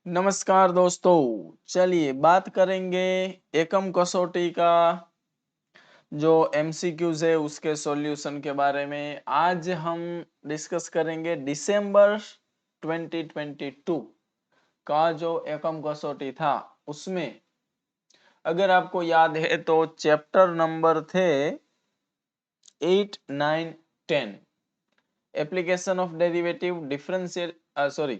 नमस्कार दोस्तों, चलिए बात करेंगे एकम कसौटी का जो एमसीक्यूज है उसके सॉल्यूशन के बारे में। आज हम डिस्कस करेंगे दिसंबर 2022 का जो एकम कसौटी था उसमें अगर आपको याद है तो चैप्टर नंबर थे 8, 9, 10 application of derivative differential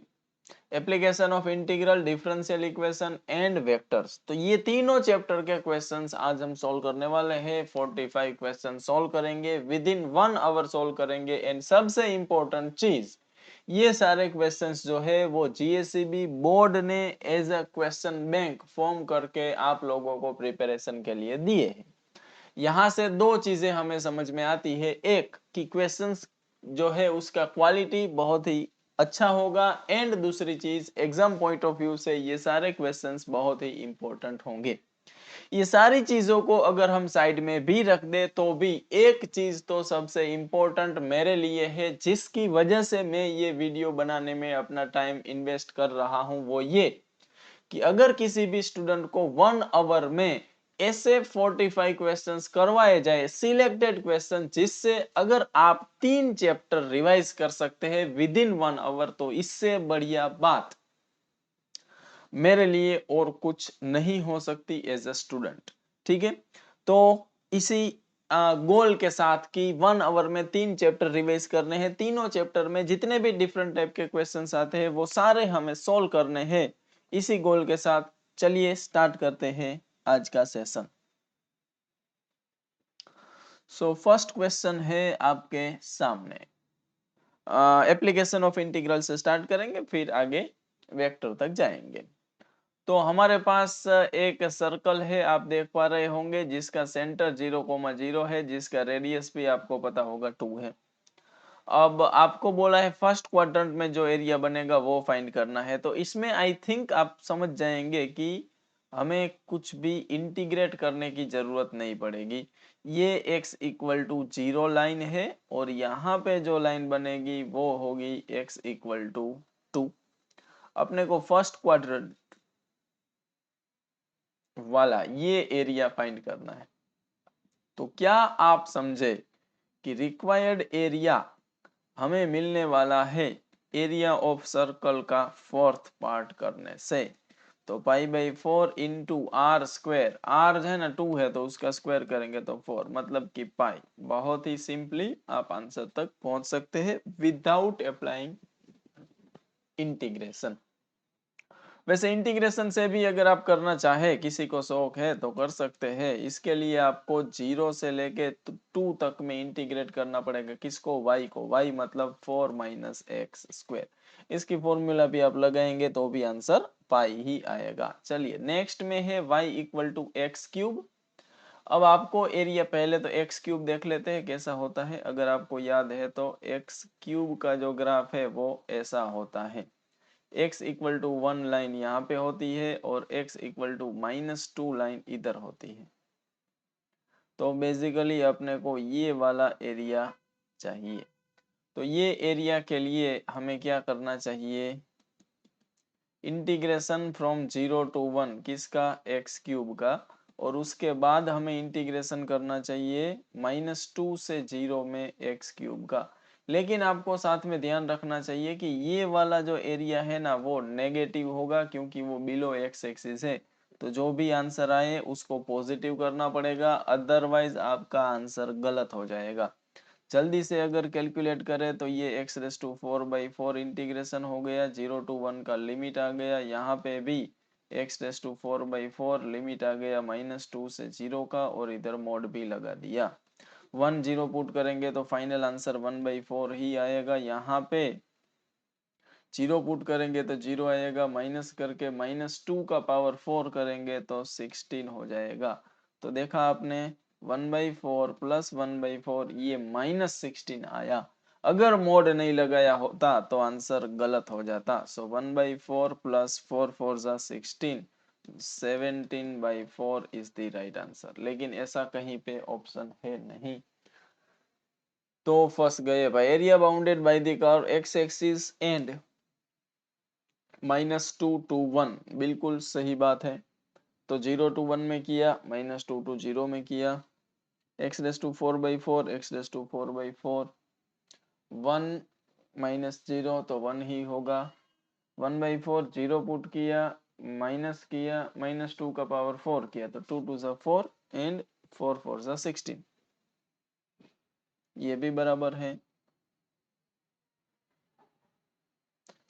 application of integral differential equation and vectors. तो ये तीनों चैप्टर के क्वेश्चंस आज हम सॉल्व करने वाले हैं। 45 क्वेश्चन सॉल्व करेंगे, विद इन 1 आवर सॉल्व करेंगे। एंड सबसे इंपॉर्टेंट चीज, ये सारे क्वेश्चंस जो है वो जीएससीबी बोर्ड ने as a question bank form करके आप लोगों को प्रिपरेशन के लिए दिए हैं। यहां से दो चीजें हमें समझ में आती है, एक कि क्वेश्चंस जो है उसका क्वालिटी बहुत ही अच्छा होगा, एंड दूसरी चीज एग्जाम पॉइंट ऑफ व्यू से ये सारे क्वेश्चंस बहुत ही इंपॉर्टेंट होंगे। ये सारी चीजों को अगर हम साइड में भी रख दे तो भी एक चीज तो सबसे इंपॉर्टेंट मेरे लिए है, जिसकी वजह से मैं ये वीडियो बनाने में अपना टाइम इन्वेस्ट कर रहा हूं, वो ये कि अगर किसी भी स्टूडेंट को 1 आवर में ऐसे 45 क्वेश्चंस करवाए जाए, सिलेक्टेड क्वेश्चन, जिससे अगर आप 3 चैप्टर रिवाइज कर सकते हैं विद इन 1 आवर, तो इससे बढ़िया बात मेरे लिए और कुछ नहीं हो सकती एज अ स्टूडेंट। ठीक है, तो इसी गोल के साथ कि 1 आवर में 3 चैप्टर रिवाइज करने हैं, तीनों चैप्टर में जितने भी डिफरेंट टाइप के क्वेश्चंस आते हैं वो सारे हमें सॉल्व करने हैं। इसी गोल के साथ चलिए स्टार्ट करते हैं आज का सेशन। सो फर्स्ट क्वेश्चन है आपके सामने, एप्लीकेशन ऑफ इंटीग्रल से स्टार्ट करेंगे, फिर आगे वेक्टर तक जाएंगे। तो हमारे पास एक सर्कल है, आप देख पा रहे होंगे, जिसका सेंटर 0,0 है, जिसका रेडियस भी आपको पता होगा 2 है। अब आपको बोला है फर्स्ट क्वाड्रेंट में जो एरिया बनेगा वो फाइंड करना है। तो इसमें आई थिंक आप समझ जाएंगे कि हमें कुछ भी इंटीग्रेट करने की जरूरत नहीं पड़ेगी। ये x इक्वल टू 0 लाइन है और यहाँ पे जो लाइन बनेगी वो होगी x इक्वल टू 2। अपने को फर्स्ट क्वाड्रेंट वाला ये एरिया फाइंड करना है। तो क्या आप समझे कि रिक्वायर्ड एरिया हमें मिलने वाला है एरिया ऑफ सर्कल का फोर्थ पार्ट करने से। तो pi by 4 into r square, r है ना 2 है तो उसका स्क्वायर करेंगे तो 4, मतलब कि पाई। बहुत ही सिंपली आप आंसर तक पहुंच सकते हैं विदाउट अप्लाइंग इंटीग्रेशन। वैसे इंटीग्रेशन से भी अगर आप करना चाहे, किसी को शौक है तो कर सकते हैं। इसके लिए आपको 0 से लेके 2 तक में इंटीग्रेट करना पड़ेगा। किसको? y को। y मतलब 4 माइनस एक्स स्क्वायर। इसकी फॉर्मूला भी आप लगाएंगे तो भी आंसर पाई ही आएगा। चलिए नेक्स्ट में है y equal to x cube. अब आपको एरिया, पहले तो एक्स क्यूब देख लेते हैं कैसा होता है। अगर आपको याद है तो एक्स क्यूब का जो ग्राफ है वो ऐसा होता है। x इक्वल टू 1 लाइन यहाँ पे होती है और x इक्वल टू -2 लाइन इधर होती है। तो बेसिकली अपने को ये वाला एरिया चाहिए। तो ये एरिया के लिए हमें क्या करना चाहिए? इंटीग्रेशन फ्रॉम 0 टू 1 किसका? x क्यूब का। और उसके बाद हमें इंटीग्रेशन करना चाहिए -2 से 0 में x क्यूब का। लेकिन आपको साथ में ध्यान रखना चाहिए कि ये वाला जो एरिया है ना वो नेगेटिव होगा, क्योंकि वो बिलो x एक्सिस है। तो जो भी आंसर आए उसको पॉजिटिव करना पड़ेगा, अदरवाइज आपका आंसर गलत हो जाएगा। जल्दी से अगर कैलकुलेट करें तो ये x रेस टू 4/4 इंटीग्रेशन हो गया, 0 टू 1 का लिमिट आ गया। यहाँ पे भी x रेस टू 4/4 लिमिट आ गया -2 से 0 का, और इधर मोड भी लगा दिया। 1 0 पुट करेंगे तो फाइनल आंसर 1/4 ही आएगा। यहाँ पे 0 पुट करेंगे तो 0 आएगा, माइनस करके -2 का पावर 4 करेंगे तो 16 हो जाएगा। तो देखा आपने, 1/4 प्लस 1/4 ये -16 आया। अगर मोड नहीं लगाया होता तो आंसर गलत हो जाता। सो 1/4 प्लस 4 4 जा 16, 17/4 इज द राइट आंसर। लेकिन ऐसा कहीं पे ऑप्शन है नहीं, तो फंस गए भाई। Area bounded by the curve x axis and -2 to 1 बिल्कुल सही बात है। तो 0 to 1 में किया, -2 to 0 में किया, x⁴/4 x⁴/4 1 -0 तो 1 ही होगा, 1/4 0 पुट किया, माइनस किया, -2 का पावर 4 किया तो 2 2 4 एंड 4 4 16, ये भी बराबर है।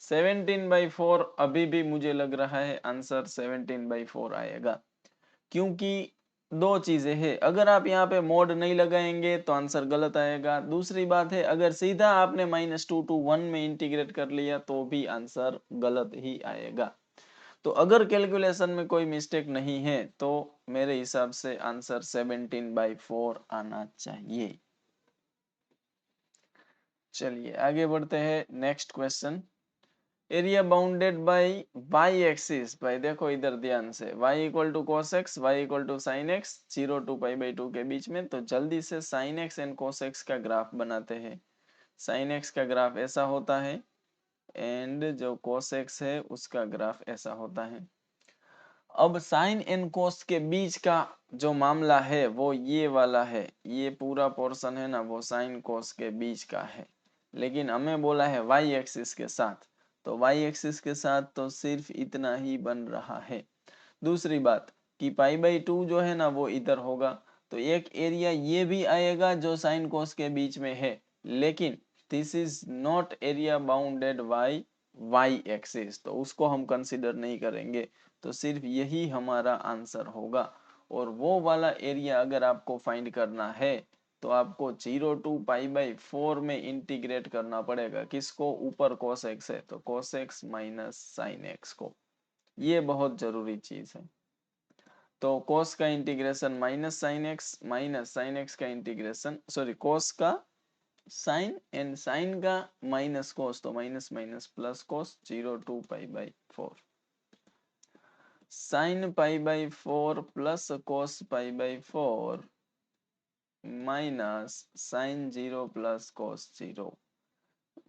17/4 अभी भी मुझे लग रहा है आंसर 17/4 आएगा, क्योंकि दो चीजें हैं। अगर आप यहाँ पे मोड नहीं लगाएंगे तो आंसर गलत आएगा। दूसरी बात है, अगर सीधा आपने -2 to 1 में इंटीग्रेट कर लिया तो भी आंसर गलत ही आएगा। तो अगर कैलकुलेशन में कोई मिस्टेक नहीं है तो मेरे हिसाब से आंसर 17/4 आना चाहिए। चलिए आगे बढ़ते हैं। Next question, area bounded by y axis. भाई देखो इधर ध्यान से, y equal to cos x, y equal to sin x, 0 to π/2 के बीच में। तो जल्दी से sin x and cos x का ग्राफ बनाते हैं। sin x का ग्राफ ऐसा होता है एंड जो cos x है उसका ग्राफ ऐसा होता है। अब साइन एंड कोस के बीच का जो मामला है वो ये वाला है, ये पूरा पोर्शन है ना वो साइन कोस के बीच का है, लेकिन हमें बोला है वाई एक्सिस के साथ, तो वाई एक्सिस के साथ तो सिर्फ इतना ही बन रहा है। दूसरी बात कि π/2 जो है ना वो इधर होगा, तो एक एरिया ये भी आएगा जो साइन कोस के बीच में है, लेकिन this is not area bounded by y axis, तो उसको हम कंसिडर नहीं करेंगे। तो सिर्फ यही हमारा आंसर होगा। और वो वाला एरिया अगर आपको फाइंड करना है तो आपको 0 to π/4 में इंटीग्रेट करना पड़ेगा। किसको? ऊपर cos x है तो cos x minus sine x को, ये बहुत जरूरी चीज है। तो cos का इंटीग्रेशन माइनस साइन x का इंटीग्रेशन, सॉरी cos का साइन एंड साइन का माइनस cos, तो minus minus plus cos 0 to π/4, sine π/4 plus cos π/4 minus sine 0 plus cos 0,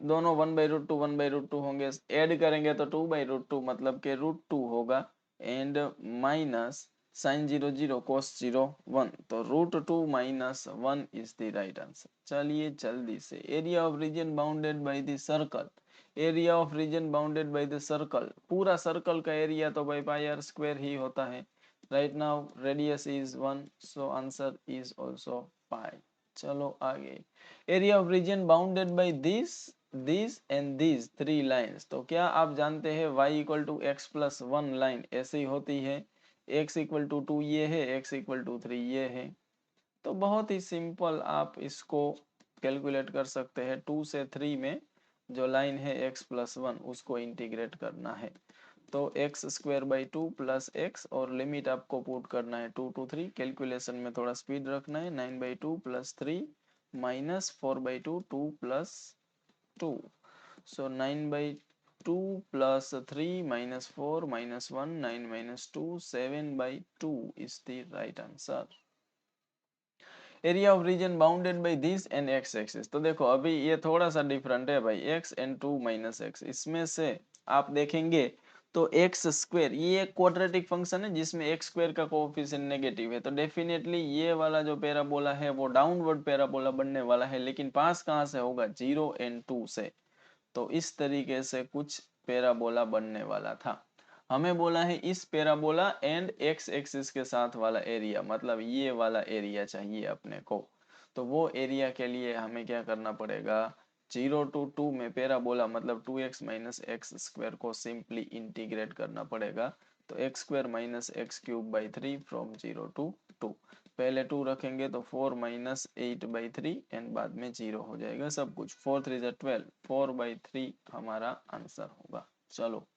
दोनों 1/√2 1/√2 होंगे, ऐड करेंगे तो 2/√2 मतलब के √2 होगा, एंड माइनस साइन 0 0 cos 0 1, तो √2 minus 1 is the right answer. चलिए जल्दी से, area of region bounded by the circle, area of region bounded by the circle, पूरा सर्कल का एरिया तो बाय πr² ही होता है। Right now radius is 1, so answer is also pi. चलो आगे, area of region bounded by this and this 3 lines, तो क्या आप जानते हैं y equal to x plus 1 line ऐसे ही होती है, x इक्वल टू 2 ये है, x इक्वल टू 3 ये है। तो बहुत ही सिंपल आप इसको कैलकुलेट कर सकते हैं। 2 से 3 में जो लाइन है x प्लस 1 उसको इंटीग्रेट करना है, तो x² 2 प्लस x और लिमिट आपको पुट करना है 2 to 3। कैलकुलेशन में थोड़ा स्पीड रखना है, 9/2 plus 3 minus 4/2 2 plus 2, so 9/2 plus 3 minus 4 minus 1 9 minus 2 7/2 is the right answer. Area of region bounded by this and x axis, तो देखो अभी ये थोड़ा सा डिफरेंट है भाई, x एंड 2 माइनस x, इसमें से आप देखेंगे तो x², ये एक क्वाड्रेटिक फंक्शन है जिसमें x² का कोएफिशिएंट नेगेटिव है, तो डेफिनेटली ये वाला जो पैराबोला है वो डाउनवर्ड पैराबोला बनने वाला है, लेकिन पास कहाँ से होगा? 0 एंड 2 से। तो इस तरीके से कुछ पैराबोला बनने वाला था। हमें बोला है इस पैराबोला एंड x एक्सिस के साथ वाला एरिया, मतलब ये वाला एरिया चाहिए अपने को। तो वो एरिया के लिए हमें क्या करना पड़ेगा? 0 to 2 में पैराबोला मतलब 2x माइनस x² को सिंपली इंटीग्रेट करना पड़ेगा, तो x² minus x³ from 0 to 2, पहले 2 रखेंगे तो 4 माइनस 8/3 एंड बाद में 0 हो जाएगा सब कुछ, 4 3 12, 4/3 हमारा आंसर होगा। चलो,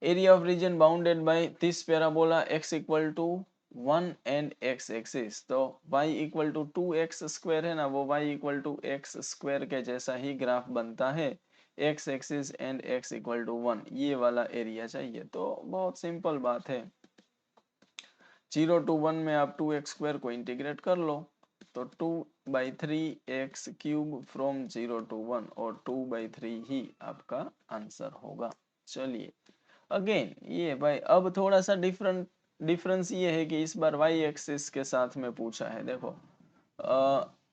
area of region bounded by this parabola x equal to 1 and x axis, तो y इक्वल टू 2x² है ना, वो y इक्वल टू x² के जैसा ही ग्राफ बनता है, x axis and x equal to 1, ये वाला एरिया चाहिए। तो बहुत सिंपल बात है, 0 to 1 में आप 2x² को इंटीग्रेट कर लो, तो 2/3x³ फ्रॉम 0 to 1 और 2/3 ही आपका आंसर होगा। चलिए अगेन ये भाई अब थोड़ा सा डिफरेंस ये है कि इस बार वाई एक्सिस के साथ में पूछा है। देखो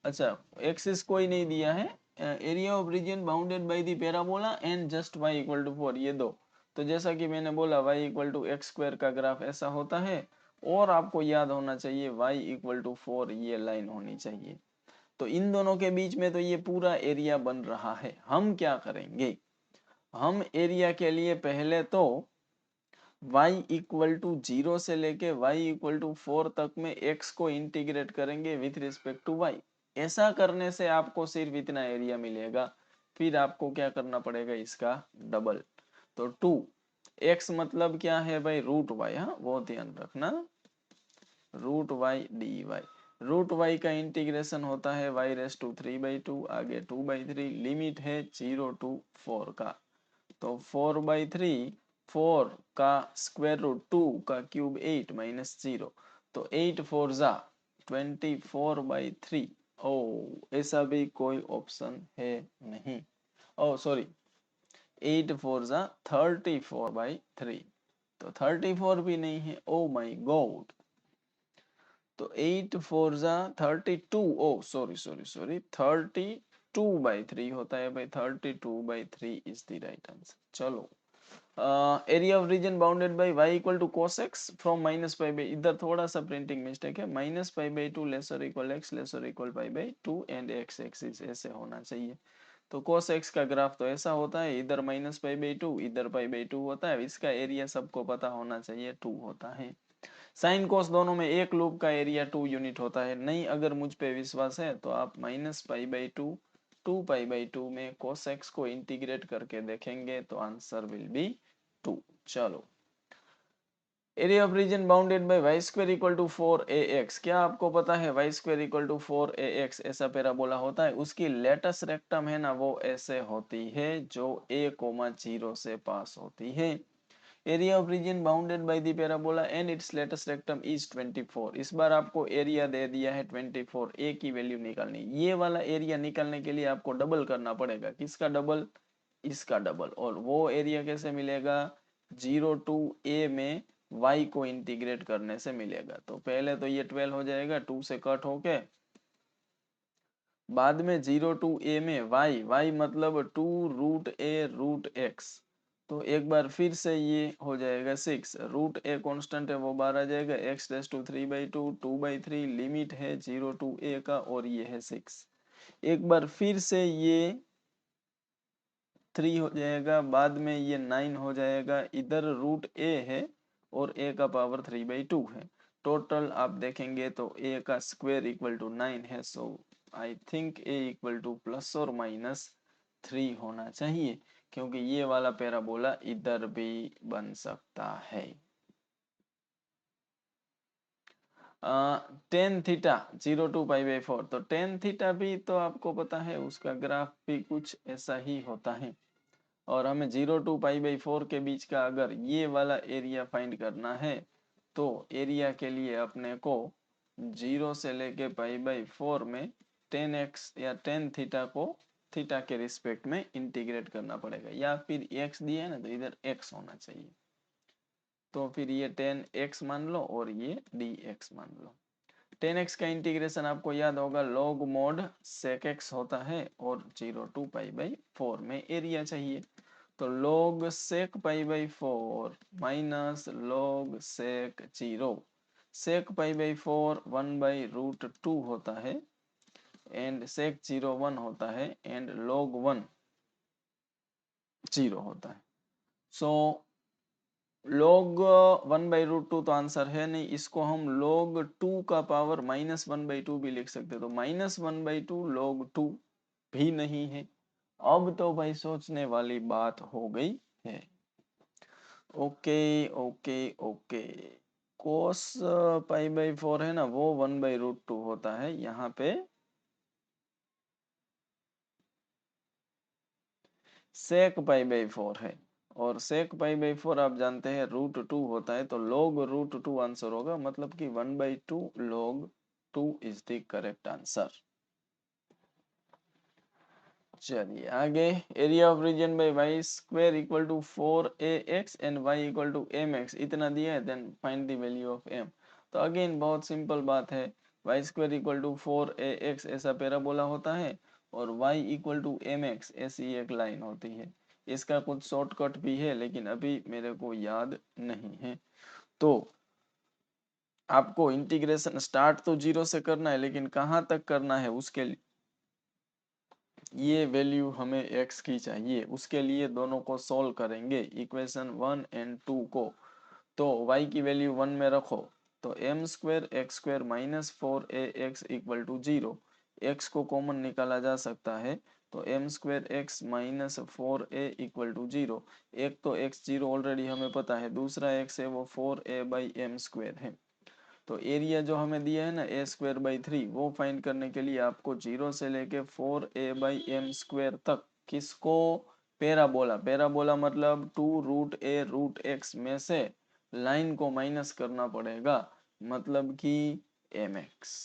अच्छा एक्सिस कोई नहीं दिया है, area of region bounded by the parabola and just y equal to 4, ये दो। तो जैसा कि मैंने बोला y equal to x square का ग्राफ ऐसा होता है, और आपको याद होना चाहिए y इक्वल टू 4 ये लाइन होनी चाहिए। तो इन दोनों के बीच में तो ये पूरा एरिया बन रहा है। हम क्या करेंगे, हम एरिया के लिए पहले तो y इक्वल टू 0 से लेके y इक्वल टू 4 तक में x को इंटीग्रेट करेंगे विथ रिस्पेक्ट टू y। ऐसा करने से आपको सिर्फ इतना एरिया मिलेगा। फिर आपको क्या करना पड़ेगा, इसका डबल। तो 2x मतलब क्या है भाई, रूट y, हाँ वो ध्यान रखना, root y d y. Root y का इंटीग्रेशन होता है y रेस टू 3/2, आगे 2/3, लिमिट है 0 टू 4 का। तो 4/3, 4 का स्क्वायर रूट 2 का क्यूब 8 माइनस 0, तो 8 4 जा 24/3। ओ ऐसा भी कोई ऑप्शन है नहीं, ओ सॉरी 8 4 जा 34/3, तो 34 भी नहीं है। ओ माय गॉड, तो 8 4 जा 32, ओ सॉरी सॉरी सॉरी 32/3 होता है भाई, 32/3 इज द राइट आंसर। चलो area of region bounded by y equal to cos x from minus pi by, इधर थोड़ा सा प्रिंटिंग मिस्टेक है, -π/2 lesser equal x lesser equal π/2 and x axis ऐसे होना चाहिए। तो cos x का ग्राफ तो ऐसा होता है, इधर -π/2 इधर π/2 होता है, इसका एरिया सबको पता होना चाहिए 2 होता है। साइन कोस दोनों में एक लूप का एरिया 2 यूनिट होता है। नहीं अगर मुझ पे विश्वास है तो आप -π/2 2π/2 में cos x को इंटीग्रेट करके देखेंगे तो आंसर विल बी 2। चलो area of region bounded by y square equal to 4ax, क्या आपको पता है y square equal to 4ax ऐसा पैराबोला होता है, उसकी लेटेस्ट रेक्टम है ना वो ऐसे होती है जो a,0 से पास होती है। Area of region bounded by the parabola and it's latus rectum is 24। इस बार आपको एरिया दे दिया है 24, ए की वैल्यू निकालनी। ये वाला एरिया निकालने के लिए आपको डबल करना पड़ेगा, किसका डबल, इसका डबल। और वो एरिया कैसे मिलेगा, 0 टू a में y को इंटीग्रेट करने से मिलेगा। तो पहले तो ये 12 हो जाएगा 2 से कट होके, बाद में 0 टू a में y मतलब 2 रूट a रूट x, तो एक बार फिर से ये हो जाएगा 6, रूट a कांस्टेंट है वो बाहर आ जाएगा, x रेस टू 3/2 2/3, लिमिट है 0 टू a का और ये है 6। एक बार फिर से ये 3 हो जाएगा, बाद में ये 9 हो जाएगा, इधर रूट a है और a का पावर 3/2 है। टोटल आप देखेंगे तो a का स्क्वायर इक्वल टू 9 है, so I think a equal to +or-3 होना चाहिए, क्योंकि ये वाला पैराबोला इधर भी बन सकता है। टेन थीटा 0 टू π/4, तो टेन थीटा भी तो आपको पता है उसका ग्राफ भी कुछ ऐसा ही होता है। और हमें 0 टू π/4 के बीच का अगर ये वाला एरिया फाइंड करना है तो एरिया के लिए अपने को 0 से लेके π/4 में 10x या 10 थीटा को थीटा के रिस्पेक्ट में इंटीग्रेट करना पड़ेगा, या फिर x दिया है ना तो इधर x होना चाहिए, तो फिर ये 10x मान लो और ये dx मान लो। 10x का इंटीग्रेशन आपको याद होगा log mod sec x होता है, और 0 टू π/4 में एरिया चाहिए, तो log sec π/4 minus log sec 0, sec π/4 1/√2 होता है एंड sec 0 1 होता है एंड log 1 0 होता है। सो log 1/√2 तो आंसर है नहीं, इसको हम log 2 का पावर -1/2 भी लिख सकते, तो -1/2 log 2 भी नहीं है। अब तो भाई सोचने वाली बात हो गई है। ओके ओके ओके, cos π/4 है ना वो 1/√2 होता है, यहाँ पे sec π/4 है, और sec π/4 आप जानते हैं √2 होता है, तो log √2 आंसर होगा, मतलब कि 1/2 log 2 is the correct answer. चलिए आगे, area of region by y square equal to 4ax and y equal to mx, इतना दिया है, then find the value of m। तो अगेन बहुत सिंपल बात है, y square equal to 4ax ऐसा पैराबोला होता है और y इक्वल टू mx ऐसी एक लाइन होती है। इसका कुछ शॉर्टकट भी है लेकिन अभी मेरे को याद नहीं है। तो आपको इंटीग्रेशन स्टार्ट तो जीरो से करना है, लेकिन कहाँ तक करना है उसके लिए ये वैल्यू हमें x की चाहिए, उसके लिए दोनों को सॉल्व करेंगे, इक्वेशन 1 एंड 2 को। तो y की वैल्यू 1 में रखो तो m square x square minus 4ax equal to 0, x को कॉमन निकाला जा सकता है तो m square x minus 4a equal to 0, एक तो x 0 ऑलरेडी हमें पता है, दूसरा x है वो 4a बाई एम स्क्वायर है। तो एरिया जो हमें दिया है ना ए स्क्वायर बाई 3, वो फाइंड करने के लिए आपको 0 से लेके 4a बाई एम स्क्वायर तक किसको, पैराबोला, पैराबोला मतलब 2√a√x में से लाइन को माइनस करना पड़ेगा, मतलब कि mx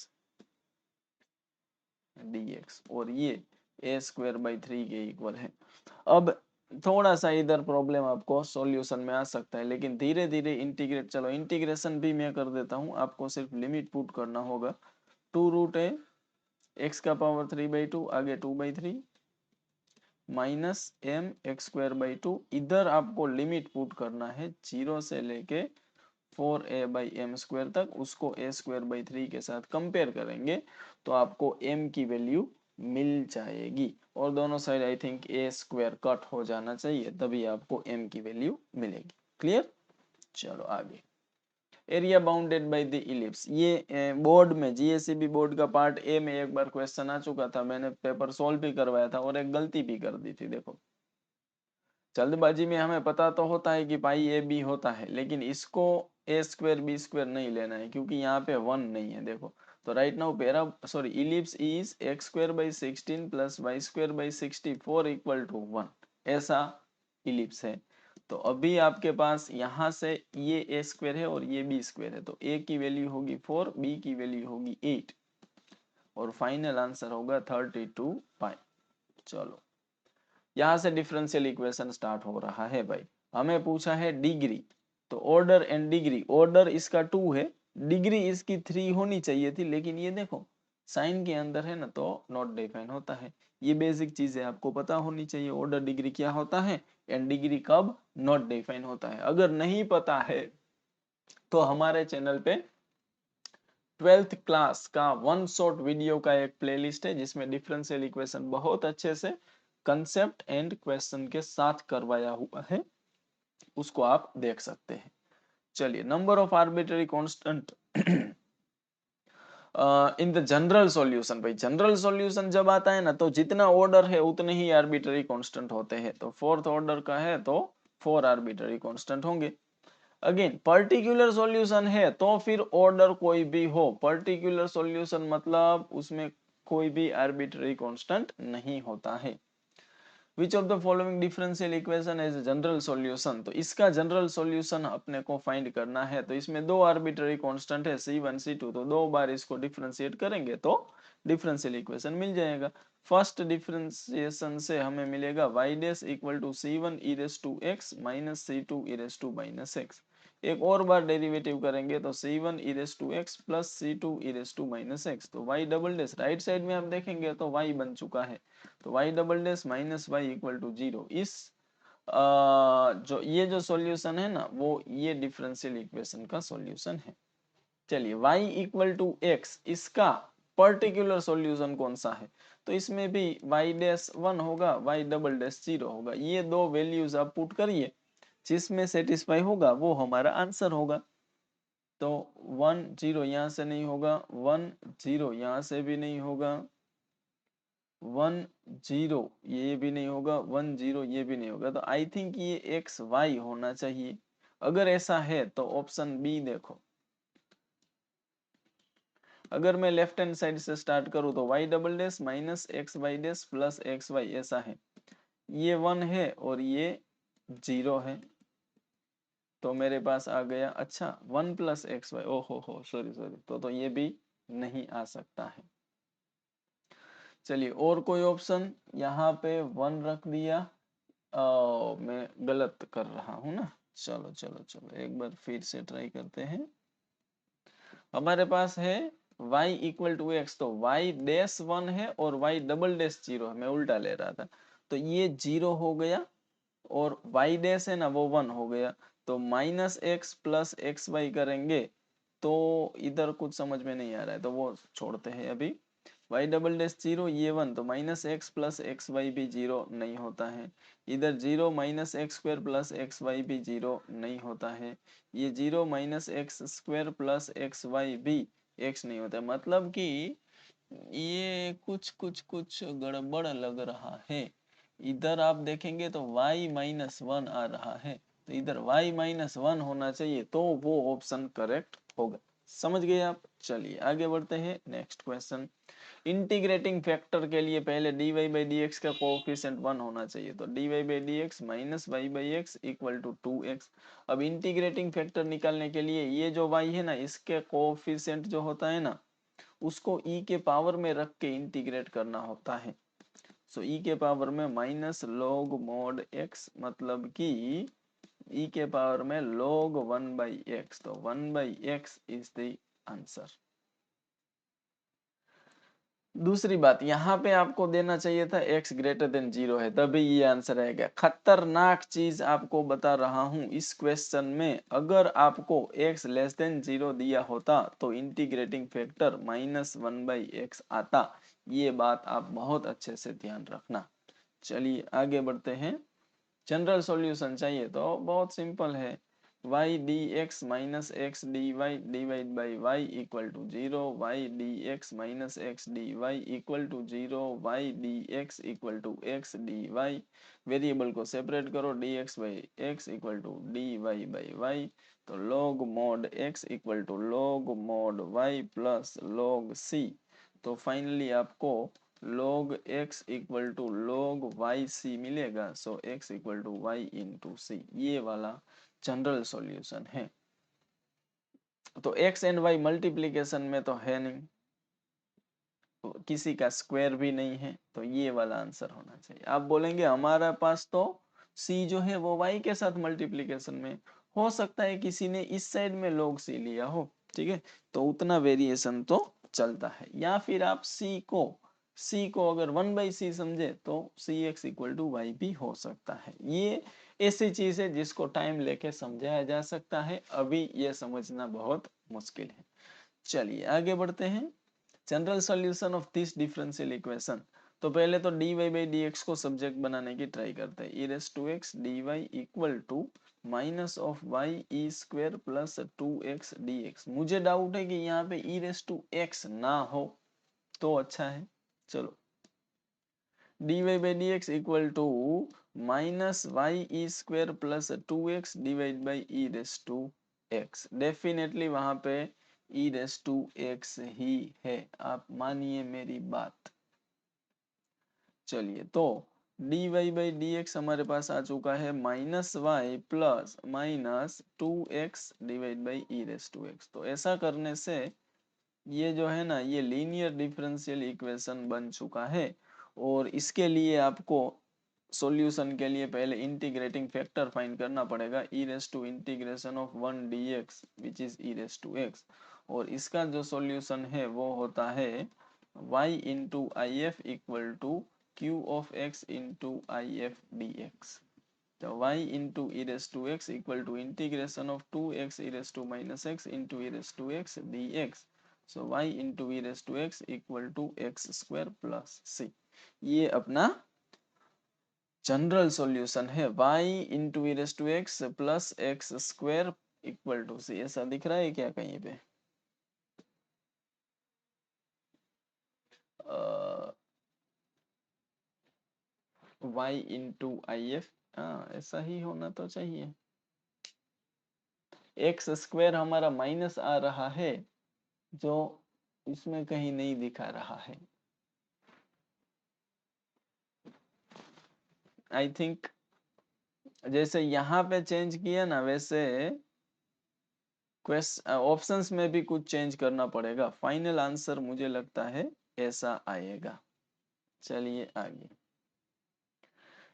dx, और ये ए स्क्वायर बाई 3 के इक्वल है। अब थोड़ा सा इधर प्रॉब्लम आपको सॉल्यूशन में आ सकता है, लेकिन धीरे धीरे इंटीग्रेट, चलो इंटीग्रेशन भी मैं कर देता हूँ, आपको सिर्फ लिमिट पुट करना होगा, 2√a x का पावर 3/2, आगे 2/3 minus m x square by 2, इधर आपको लिमिट पुट करना है 0 से लेके 4a बाई एम स्क्वायर तक, उसको a स्क्वायर बाई 3 के साथ कंपेयर करेंगे तो आपको m की वैल्यू मिल जाएगी, और दोनों side I think a square cut हो जाना चाहिए, तभी आपको m की वैल्यू मिलेगी। क्लियर, चलो आगे, area bounded by the ellipse, ये बोर्ड में जीएससीबी बोर्ड का पार्ट ए में एक बार क्वेश्चन आ चुका था, मैंने पेपर सॉल्व भी करवाया था और एक गलती भी कर दी थी। देखो जल्दबाजी में हमें पता तो होता है कि पाई ए बी होता है, लेकिन इसको ए स्क्वायर बी स्क्वायर नहीं लेना है क्योंकि यहाँ पे 1 नहीं है। देखो तो right now ellipse is x square by 16 plus y square by 64 equal to 1, ऐसा इलिप्स है। तो अभी आपके पास यहाँ से ये ए स्क्वायर है और ये बी स्क्वायर है, तो ए की वैल्यू होगी 4, बी की वैल्यू होगी 8 और फाइनल आंसर होगा 32 पाई। चलो यहाँ से डिफरेंशियल इक्वेशन स्टार्ट हो रहा है भाई। हमें पूछा है डिग्री, तो ऑर्डर एंड डिग्री, ऑर्डर इसका 2 है, डिग्री इसकी 3 होनी चाहिए थी, लेकिन ये देखो साइन के अंदर है ना तो नॉट डिफाइन होता है। ये बेसिक चीजें आपको पता होनी चाहिए, ऑर्डर डिग्री क्या होता है एंड डिग्री कब नॉट डिफाइन होता है। अगर नहीं पता है तो हमारे चैनल पे 12th क्लास का वन शॉट वीडियो का एक प्लेलिस्ट है जिसमें डिफरेंशियल इक्वेशन बहुत अच्छे से कंसेप्ट एंड क्वेश्चन के साथ करवाया हुआ है, उसको आप देख सकते हैं। चलिए, number of arbitrary constant in the general solution, भाई जनरल सॉल्यूशन जब आता है ना तो जितना ऑर्डर है उतने ही आर्बिट्ररी कांस्टेंट होते हैं, तो फोर्थ ऑर्डर का है तो 4 आर्बिट्ररी कांस्टेंट होंगे। अगेन पर्टिकुलर सॉल्यूशन है तो फिर ऑर्डर कोई भी हो, पर्टिकुलर सॉल्यूशन मतलब उसमें कोई भी आर्बिट्ररी कांस्टेंट नहीं होता है। Which of the following differential equation is general solution, तो इसका जनरल सॉल्यूशन अपने को फाइंड करना है। तो इसमें दो आर्बिट्ररी कांस्टेंट है C1 C2, तो दो बार इसको डिफरेंशिएट करेंगे तो डिफरेंशियल इक्वेशन मिल जाएगा। फर्स्ट डिफरेंशिएशन से हमें मिलेगा y dash equal to C1 e raise to x minus C2 e raise to minus x। एक और बार डेरिवेटिव करेंगे तो C1 e raise to x plus C2 e raise to minus x, तो y double dash right side में आप देखेंगे तो y बन चुका है, तो y double dash minus y equal to 0। इस जो ये जो सॉल्यूशन है ना वो ये डिफरेंशियल इक्वेशन का सॉल्यूशन है। चलिए y इक्वल टू x, इसका पर्टिकुलर सॉल्यूशन कौन सा है, तो इसमें भी y डैश 1 होगा, y डबल डैश 0 होगा, ये दो वैल्यूज आप पुट करिए, जिसमें सेटिस्फाई होगा वो हमारा आंसर होगा। तो 1 0 यहाँ से नहीं होगा, 1 0 यहाँ से भी नहीं होगा, 1 0 ये भी नहीं होगा, 1 0 ये भी नहीं होगा, तो आई थिंक ये एक्स वाई होना चाहिए। अगर ऐसा है तो ऑप्शन बी देखो, अगर मैं लेफ्ट हैंड साइड से स्टार्ट करूं तो y double dash minus x y dash plus x y, ऐसा है, ये 1 है और ये 0 है, तो मेरे पास आ गया अच्छा 1 प्लस एक्स वाई, ओहो हो सॉरी सॉरी, तो ये भी नहीं आ सकता है। चलिए और कोई ऑप्शन, यहाँ पे 1 रख दिया। मैं गलत कर रहा हूँ ना, चलो चलो चलो एक बार फिर से ट्राई करते हैं। हमारे पास है y इक्वल टू एक्स, तो y डैश 1 है और y डबल डैश 0 है, मैं उल्टा ले रहा था। तो ये 0 हो गया और y डैश है ना वो 1 हो गया। तो minus x plus x y करेंगे तो इधर कुछ समझ में नहीं आ रहा है, तो वो छोड़ते हैं अभी। y डबल डैश 0 ये 1, तो minus x plus x y भी 0 नहीं होता है। इधर 0 minus x square plus x y भी 0 नहीं होता है। ये 0 minus x square plus x y भी x नहीं होता है। मतलब कि ये कुछ कुछ कुछ गड़बड़ लग रहा है। इधर आप देखेंगे तो y माइनस 1 आ रहा है, तो इधर y माइनस 1 होना चाहिए, तो वो ऑप्शन करेक्ट होगा। समझ गए आप? चलिए आगे बढ़ते हैं, नेक्स्ट क्वेश्चन। इंटीग्रेटिंग फैक्टर के लिए पहले dy बाई डी एक्स का कोफिशिएंट 1 होना चाहिए, तो dy by D x minus y by x equal to 2x। अब इंटीग्रेटिंग फैक्टर निकालने के लिए ये जो y है ना, इसके कोफिशिएंट जो होता है ना, उसको e के पावर में रख के इंटीग्रेट करना होता है। सो e के पावर में माइनस लॉग मोड x, मतलब कि e के पावर में log 1 बाई एक्स, तो 1 by x is the answer. दूसरी बात, यहाँ पे आपको देना चाहिए था x ग्रेटर देन 0 है, तभी ये आंसर आएगा। खतरनाक चीज आपको बता रहा हूँ इस क्वेश्चन में, अगर आपको x लेस देन 0 दिया होता तो integrating factor minus 1 by x आता। ये बात आप बहुत अच्छे से ध्यान रखना। चलिए आगे बढ़ते हैं। जनरल सॉल्यूशन चाहिए तो बहुत सिंपल है, y d x minus x D y divide by y equal to 0, y d x minus x D Y equal to 0, y d x equal to x D y. Variable को separate करो, d x by x equal to d y by y. तो log mod x equal to log mod y plus log c। तो finally आपको log x equal to log yc मिलेगा। सो x equal to y into C, ये वाला general solution है। तो x and y multiplication में तो है नहीं, तो किसी का स्क्वायर भी नहीं है, तो ये वाला आंसर होना चाहिए। आप बोलेंगे हमारे पास तो c जो है वो y के साथ मल्टीप्लीकेशन में, हो सकता है किसी ने इस साइड में log c लिया हो, ठीक है, तो उतना वेरिएशन तो चलता है। या फिर आप c को अगर 1 बाई सी समझे तो सी एक्स इक्वल टू वाई भी हो सकता है। ये ऐसी चीज है जिसको टाइम लेके समझाया जा सकता है, अभी ये समझना बहुत मुश्किल है। चलिए आगे बढ़ते हैं। General solution of this differential equation. तो पहले तो dy बाई डी एक्स को सब्जेक्ट बनाने की ट्राई करते हैं। E raise to x D Y equal to minus of Y E square plus 2x dx। मुझे डाउट है कि यहाँ पे ई रेस टू एक्स ना हो तो अच्छा है। चलो, dy by D x equal to minus y E square plus 2x divide by e raise to x. Definitely वहां पे ई रेस टू एक्स ही है, आप मानिए मेरी बात। चलिए, तो dy बाई डी एक्स हमारे पास आ चुका है minus y plus minus 2x divide by e raise to x. तो ऐसा करने से ये जो है ना, ये लीनियर डिफरेंशियल इक्वेशन बन चुका है। और इसके लिए आपको सॉल्यूशन के लिए पहले इंटीग्रेटिंग फैक्टर फाइंड करना पड़ेगा, E raise to integration of 1 dx which is E raise to X. और इसका जो सॉल्यूशन है वो होता है y into I F equal to Q of x into I F D X. तो y into E raise to X equal to integration of 2x E raise to minus X into E raise to x D X. So y into E raise to X equal to x square plus C. ये अपना general solution है, y into E raise to x plus x square equal to C. ऐसा दिख रहा है क्या कहीं पे? y इंटू आई एफ, हाँ ऐसा ही होना तो चाहिए। एक्स स्क्वायर हमारा माइनस आ रहा है, जो इसमें कहीं नहीं दिखा रहा है। आई थिंक जैसे यहाँ पे चेंज किया ना, वैसे ऑप्शंस में भी कुछ चेंज करना पड़ेगा। फाइनल आंसर मुझे लगता है ऐसा आएगा। चलिए आगे,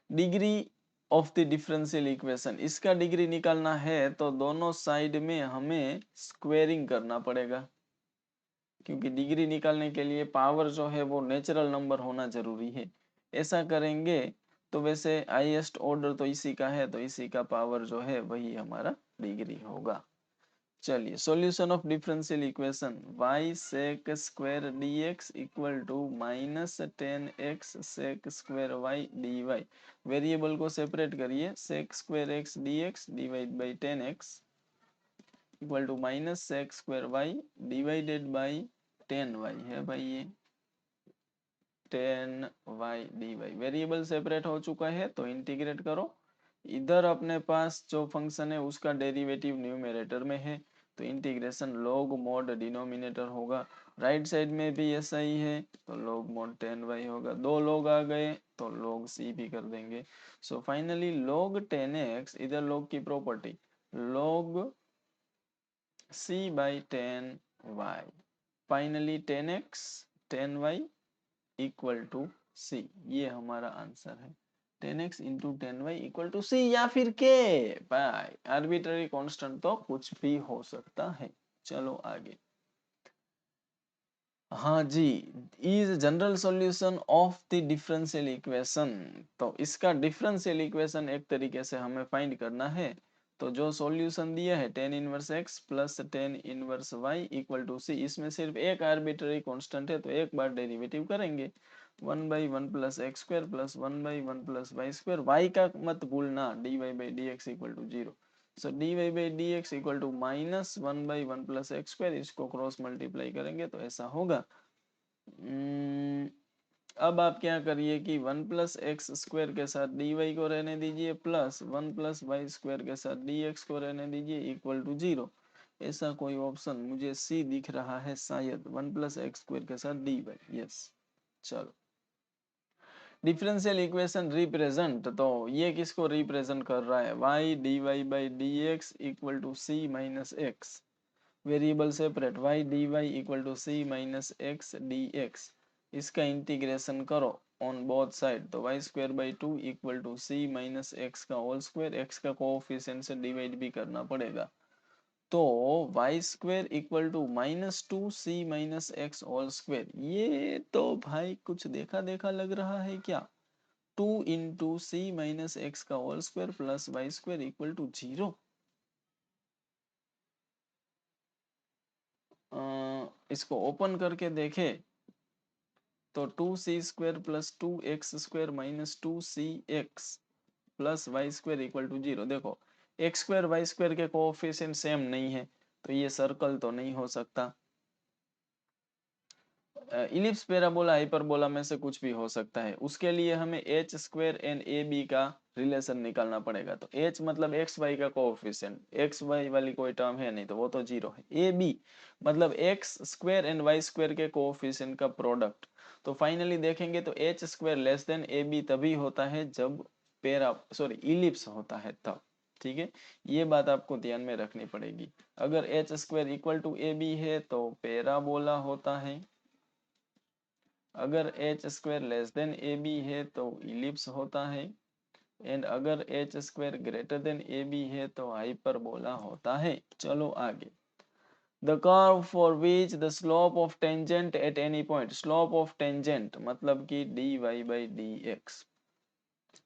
degree of the differential equation, इसका डिग्री निकालना है तो दोनों साइड में हमें स्क्वेयरिंग करना पड़ेगा, क्योंकि डिग्री निकालने के लिए पावर जो है वो नेचुरल नंबर होना जरूरी है। ऐसा करेंगे तो वैसे हाईएस्ट ऑर्डर तो इसी का है, तो इसी का पावर जो है वही हमारा डिग्री होगा। चलिए, solution of differential equation y sec square dx equal to minus 10x sec square y dy। Variable को सेपरेट करिए, sec square x dx divide by 10x equal to minus sec square y divided by 10y है भाई, ये 10y dy। Variable separate हो चुका है तो integrate करो। इधर अपने पास जो फंक्शन है उसका डेरिवेटिव न्यूमरेटर में है, तो इंटीग्रेशन लॉग मोड डिनोमिनेटर होगा। राइट साइड में भी ऐसा ही है, तो लॉग मोड 10y होगा। दो लॉग आ गए तो लॉग c भी कर देंगे। सो फाइनली log 10x, इधर log की property log c by 10y, finally 10x 10y equal to c, ये हमारा आंसर है। 10x into 10y equal to c, या फिर के बाय आर्बिट्ररी कांस्टेंट तो कुछ भी हो सकता है। चलो आगे, हाँ जी, is general solution of the differential equation, तो इसका डिफरेंशियल इक्वेशन एक तरीके से हमें फाइंड करना है। तो जो सॉल्यूशन दिया है tan inverse x plus tan inverse y equal to C, इसमें सिर्फ एक आर्बिट्ररी कांस्टेंट है तो एक बार डेरिवेटिव करेंगे। 1/1 plus x square plus 1/1 plus y square, y का मत भूलना, dy by D x equal to 0। So dy by D x equal to minus 1/1 plus x square, इसको क्रॉस मल्टीप्लाई करेंगे तो ऐसा होगा। अब आप क्या करिए कि 1 प्लस एक्स स्क्वायर के साथ डी वाई को रहने दीजिए, प्लस 1 प्लस वाई स्क्वायर के साथ डी एक्स को रहने दीजिए इक्वल टू 0। ऐसा कोई ऑप्शन मुझे सी दिख रहा है शायद, 1 प्लस एक्स स्क्वायर के साथ डी वाई, यस। चलो, डिफरेंशियल इक्वेशन रिप्रेजेंट, तो ये किसको रिप्रेजेंट कर रहा है, y dy by D x equal to c minus x. Variable separate, y dy equal to c minus x D x, इसका इंटीग्रेशन करो ऑन बोथ साइड, तो Y square by two equal to c minus x का whole square, x का coefficient से divide भी करना पड़ेगा, तो Y square equal to minus two c minus x whole square. ये तो भाई कुछ देखा देखा लग रहा है क्या, 2 इंटू सी माइनस एक्स का whole square plus y square equal to 0। इसको ओपन करके देखे तो 2c square plus 2x square minus 2cx plus y square equal to 0। देखो, एक्स स्क्वायर वाई स्क्वायर के कोएफिशिएंट सेम नहीं है, तो ये सर्कल तो नहीं हो सकता। इलिप्स पैराबोला हाइपरबोला में से कुछ भी हो सकता है। उसके लिए हमें h square and a b का रिलेशन निकालना पड़ेगा, तो एच मतलब एक्स वाई का कोएफिशिएंट, एक्स वाई वाली कोई टर्म है नहीं तो वो तो 0 है। ए बी मतलब x square and y square के कोएफिशिएंट का प्रोडक्ट। तो फाइनली देखेंगे तो h square less than a b तभी होता है जब इलिप्स होता है तब। ठीक है, ये बात आपको ध्यान में रखनी पड़ेगी। अगर h square equal to a b है तो पैराबोला होता है, अगर h square less than a b है तो इलिप्स होता है, एंड अगर h square greater than a b है तो हाइपरबोला होता है। चलो आगे, the curve for which the slope of tangent at any point, slope of tangent मतलब कि d y by D x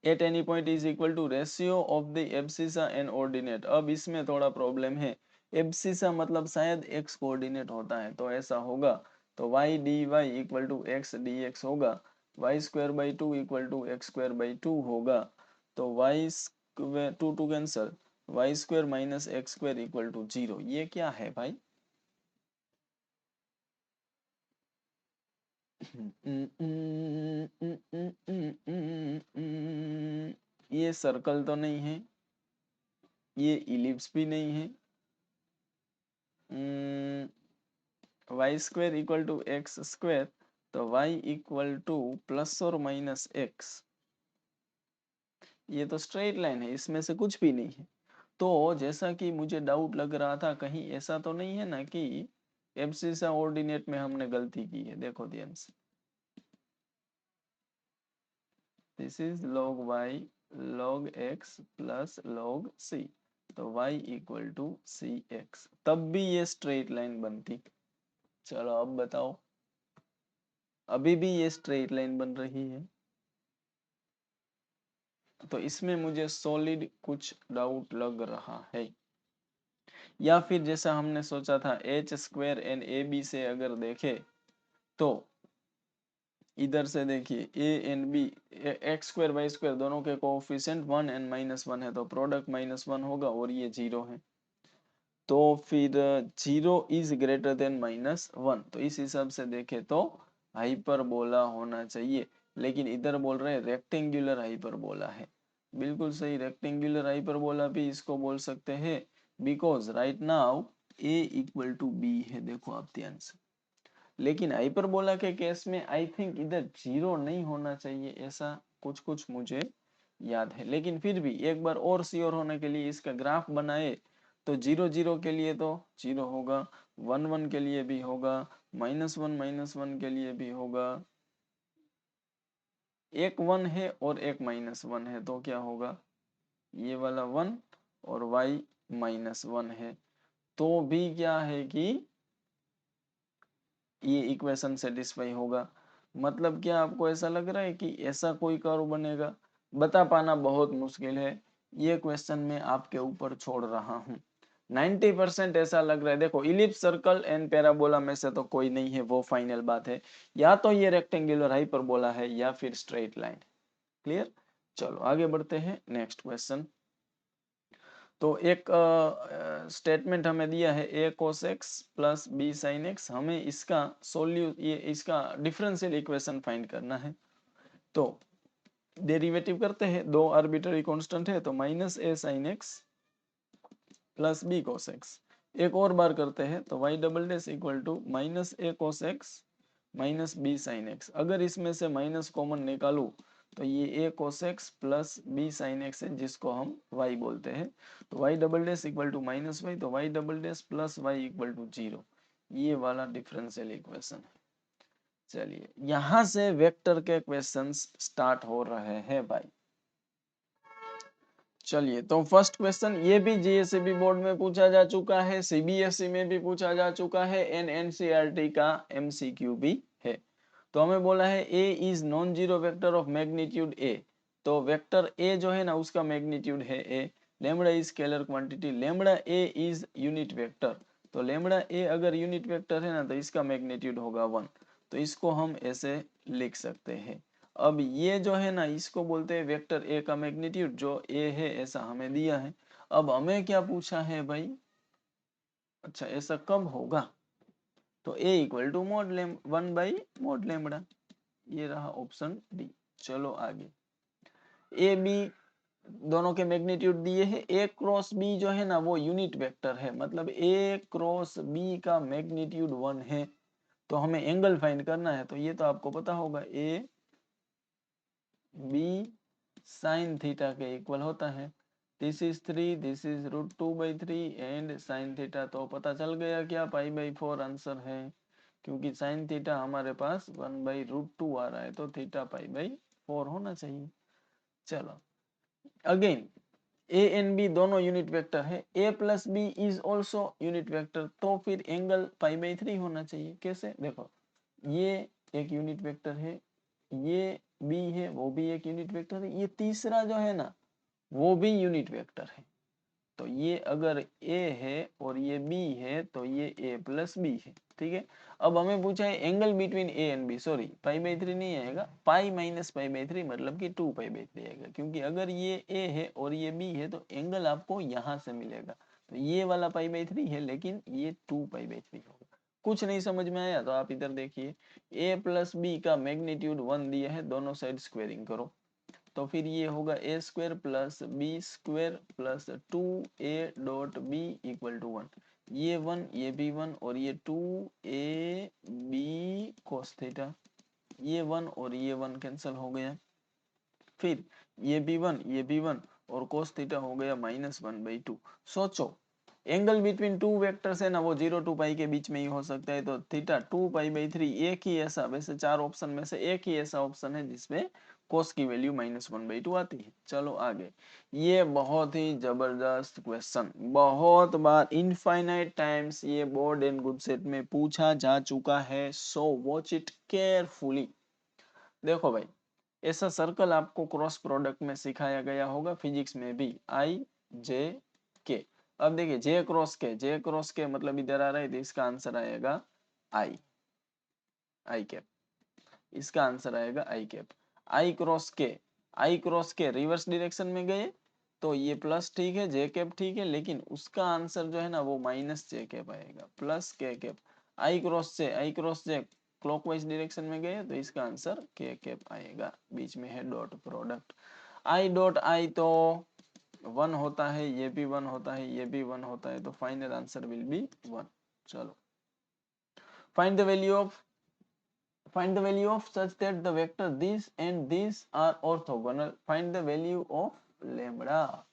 at any point is equal to ratio of the abscissa and ordinate. अब इसमें थोड़ा problem है, abscissa मतलब शायद x coordinate होता है, तो ऐसा होगा तो y dy equal to x D X होगा, Y square by two equal to x square by two होगा, तो Y square two two cancel, Y square minus x square equal to 0। ये क्या है भाई, ये सर्कल तो नहीं है, ये इलिप्स भी नहीं है, y square equal to x square, तो वाई इक्वल टू प्लस और माइनस एक्स, ये तो स्ट्रेट लाइन है, इसमें से कुछ भी नहीं है। तो जैसा कि मुझे डाउट लग रहा था, कहीं ऐसा तो नहीं है ना कि एब्सिसा ऑर्डिनेट में हमने गलती की है। देखो ध्यान से, this is log y log x plus log c, तो y equal to c x, तब भी ये स्ट्रेट लाइन बनती। चलो अब बताओ, अभी भी ये स्ट्रेट लाइन बन रही है, तो इसमें मुझे सॉलिड कुछ डाउट लग रहा है। या फिर जैसा हमने सोचा था h square and a b से अगर देखे तो इधर से देखिए a and b, x square y square दोनों के कोएफिशिएंट 1 एंड -1 है, तो प्रोडक्ट -1 होगा और ये 0 है, तो फिर 0 इज ग्रेटर देन -1, तो इस हिसाब से देखे तो हाइपरबोला होना चाहिए। लेकिन इधर बोल रहे हैं रेक्टेंगुलर हाइपरबोला है, बिल्कुल सही, रेक्टेंगुलर हाइपरबोला भी इसको बोल सकते हैं, because right now a equal to b है, देखो आप ध्यान से। लेकिन हाइपरबोला के केस में आई थिंक इधर 0 नहीं होना चाहिए, ऐसा कुछ कुछ मुझे याद है। लेकिन फिर भी एक बार और श्योर होने के लिए इसका ग्राफ बनाए तो 0 0 के लिए तो 0 होगा, 1 1 के लिए भी होगा, -1 के लिए भी होगा, एक 1 है और एक -1 है, तो क्या होगा, ये वाला 1 और y -1 है, तो भी क्या है कि ये इक्वेशन सेटिस्फाई होगा। मतलब क्या आपको ऐसा लग रहा है कि ऐसा कोई कर्व बनेगा? बता पाना बहुत मुश्किल है, ये क्वेश्चन मैं आपके ऊपर छोड़ रहा हूँ। 90% ऐसा लग रहा है, देखो इलिप्स सर्कल एंड पैराबोला में से तो कोई नहीं है, वो फाइनल बात है, या तो ये रेक्टेंगुलर हाइपरबोला है या फिर स्ट्रेट लाइन। क्लियर? चलो आगे बढ़ते हैं, नेक्स्ट क्वेश्चन। तो एक स्टेटमेंट हमें दिया है a cos x plus b sin x, हमें इसका ये इसका डिफरेंशियल इक्वेशन फाइंड करना है। तो डेरिवेटिव करते हैं, दो आर्बिट्ररी कांस्टेंट है, तो -a sin x plus b cos x। एक और बार करते हैं, तो y double dash equal to -a cos x minus b sin x। अगर इसमें से माइनस कॉमन निकालूं तो ये a cos x plus b sin x है, जिसको हम y बोलते हैं, तो y double dash equal to -y, तो y double dash plus y equal to 0, ये वाला डिफरेंशियल इक्वेशन है। चलिए यहां से वेक्टर के क्वेश्चंस स्टार्ट हो रहे हैं भाई। चलिए तो फर्स्ट क्वेश्चन ये भी जीएसबी बोर्ड में पूछा जा चुका है, सीबीएसई में भी पूछा जा चुका है, एनसीईआरटी का एमसीक्यू भी है। तो हमें बोला है A is non zero vector of magnitude A, तो वेक्टर ए जो है ना उसका मैग्नीट्यूड है A, lambda is scalar quantity, lambda A is unit vector, तो लेमड़ा ए अगर यूनिट वेक्टर है ना तो इसका मैग्नीट्यूड होगा 1, तो इसको हम ऐसे लिख सकते हैं। अब ये जो है ना इसको बोलते हैं वेक्टर ए का मैग्नीट्यूड, जो ए है ऐसा हमें दिया है। अब हमें क्या पूछा है भाई, अच्छा ऐसा कब होगा, तो ए इक्वल टू मॉड लेम 1/mod लेमड़ा, ये रहा ऑप्शन डी। चलो आगे, ए बी दोनों के मैग्नीट्यूड दिए हैं, ए क्रॉस बी जो है ना वो यूनिट वेक्टर है, मतलब ए क्रॉस बी का मैग्नीट्यूड 1 है, तो हमें एंगल फाइंड करना है, तो ये तो आपको पता होगा ए बी साइन थीटा के इक्वल होता है, this is 3, this is √2/3 and sine theta, तो पता चल गया क्या, π/4 आंसर है, क्योंकि साइन थीटा हमारे पास 1/√2 आ रहा है, तो थीटा π/4 होना चाहिए। चलो अगेन ए एंड बी दोनों यूनिट वेक्टर है, A plus B is also unit vector, तो फिर एंगल π/3 होना चाहिए। कैसे, देखो ये एक यूनिट वेक्टर है, ये बी है वो भी एक यूनिट वेक्टर है, ये तीसरा जो है ना वो भी यूनिट वेक्टर है, तो ये अगर a है और ये b है तो ये a प्लस बी है। ठीक है, अब हमें पूछा है angle between a and b, sorry π/3 नहीं आएगा, पाई माइनस π/3 मतलब कि 2π/3 आएगा, क्योंकि अगर ये a है और ये b है तो एंगल आपको यहाँ से मिलेगा, तो ये वाला π/3 है लेकिन ये 2π/3 होगा। कुछ नहीं समझ में आया तो आप इधर देखिए, a प्लस बी का मैग्नीट्यूड 1 दिया है, दोनों साइड स्क्वेयरिंग करो, तो फिर ये होगा A square plus B square plus 2a.b equal to 1, ये 1 ये भी 1 और ये 2ab cos थीटा, ये 1 और ये 1 कैंसिल हो गया, फिर ये भी 1 ये भी 1 और cos थीटा हो गया -1/2। सोचो एंगल बिटवीन टू वेक्टर्स है ना वो 0 to पाई के बीच में ही हो सकता है, तो थीटा 2π/3 एक ही ऐसा, वैसे चार ऑप्शन में से एक ही ऐसा ऑप्शन है जिसमें कोस की वैल्यू -1/2 आती है। चलो आगे, ये बहुत ही जबरदस्त क्वेश्चन, बहुत बार इनफाइनाइट टाइम्स ये बोर्ड एंड गुड सेट में पूछा जा चुका है, सो वॉच इट केयरफुली। देखो भाई, ऐसा सर्कल आपको क्रॉस प्रोडक्ट में सिखाया गया होगा फिजिक्स में भी, आई जे के। अब देखिए जे क्रॉस के मतलब इधर आ रहा है, तो इसका आंसर आएगा आई, आई कैप। इसका आंसर आएगा आई कैप। आई क्रॉस के रिवर्स डायरेक्शन में गए तो ये प्लस ठीक है, जे कैप ठीक है, लेकिन उसका आंसर जो है ना वो माइनस जे कैप आएगा, प्लस के कैप। आई क्रॉस जे क्लॉकवाइज डायरेक्शन में गए तो इसका आंसर के कैप आएगा, बीच में है dot product. I dot I तो 1 होता है, ये भी 1 होता है, ये भी 1 होता है, तो फाइनल आंसर विल बी 1। चलो, find the value of such that the vector this and this are orthogonal. Find the value of lambda.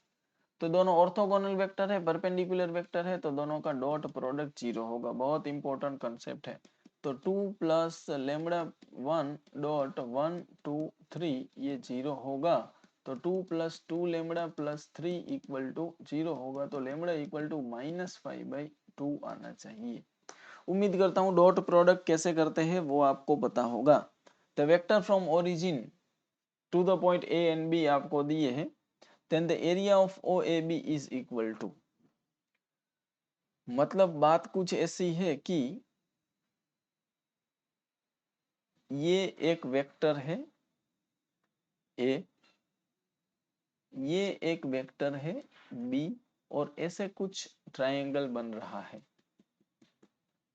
तो दोनों ऑर्थोगोनल वेक्टर है, परपेंडिकुलर वेक्टर है, तो दोनों का डॉट प्रोडक्ट 0 होगा। बहुत इंपॉर्टेंट कंसेप्ट है। तो 2 प्लस लेमड़ा 1 डॉट 1 2 3 ये 0 होगा, तो 2 plus 2 lambda plus 3 equal to 0 होगा, तो लेमड़ा इक्वल टू -5/2 आना चाहिए। उम्मीद करता हूं डॉट प्रोडक्ट कैसे करते हैं वो आपको पता होगा। The vector from origin to the point a and b आपको दिए हैं, then the area of o a b is equal to, मतलब बात कुछ ऐसी है कि ये एक वेक्टर है ए, ये एक वेक्टर है बी, और ऐसे कुछ ट्रायंगल बन रहा है,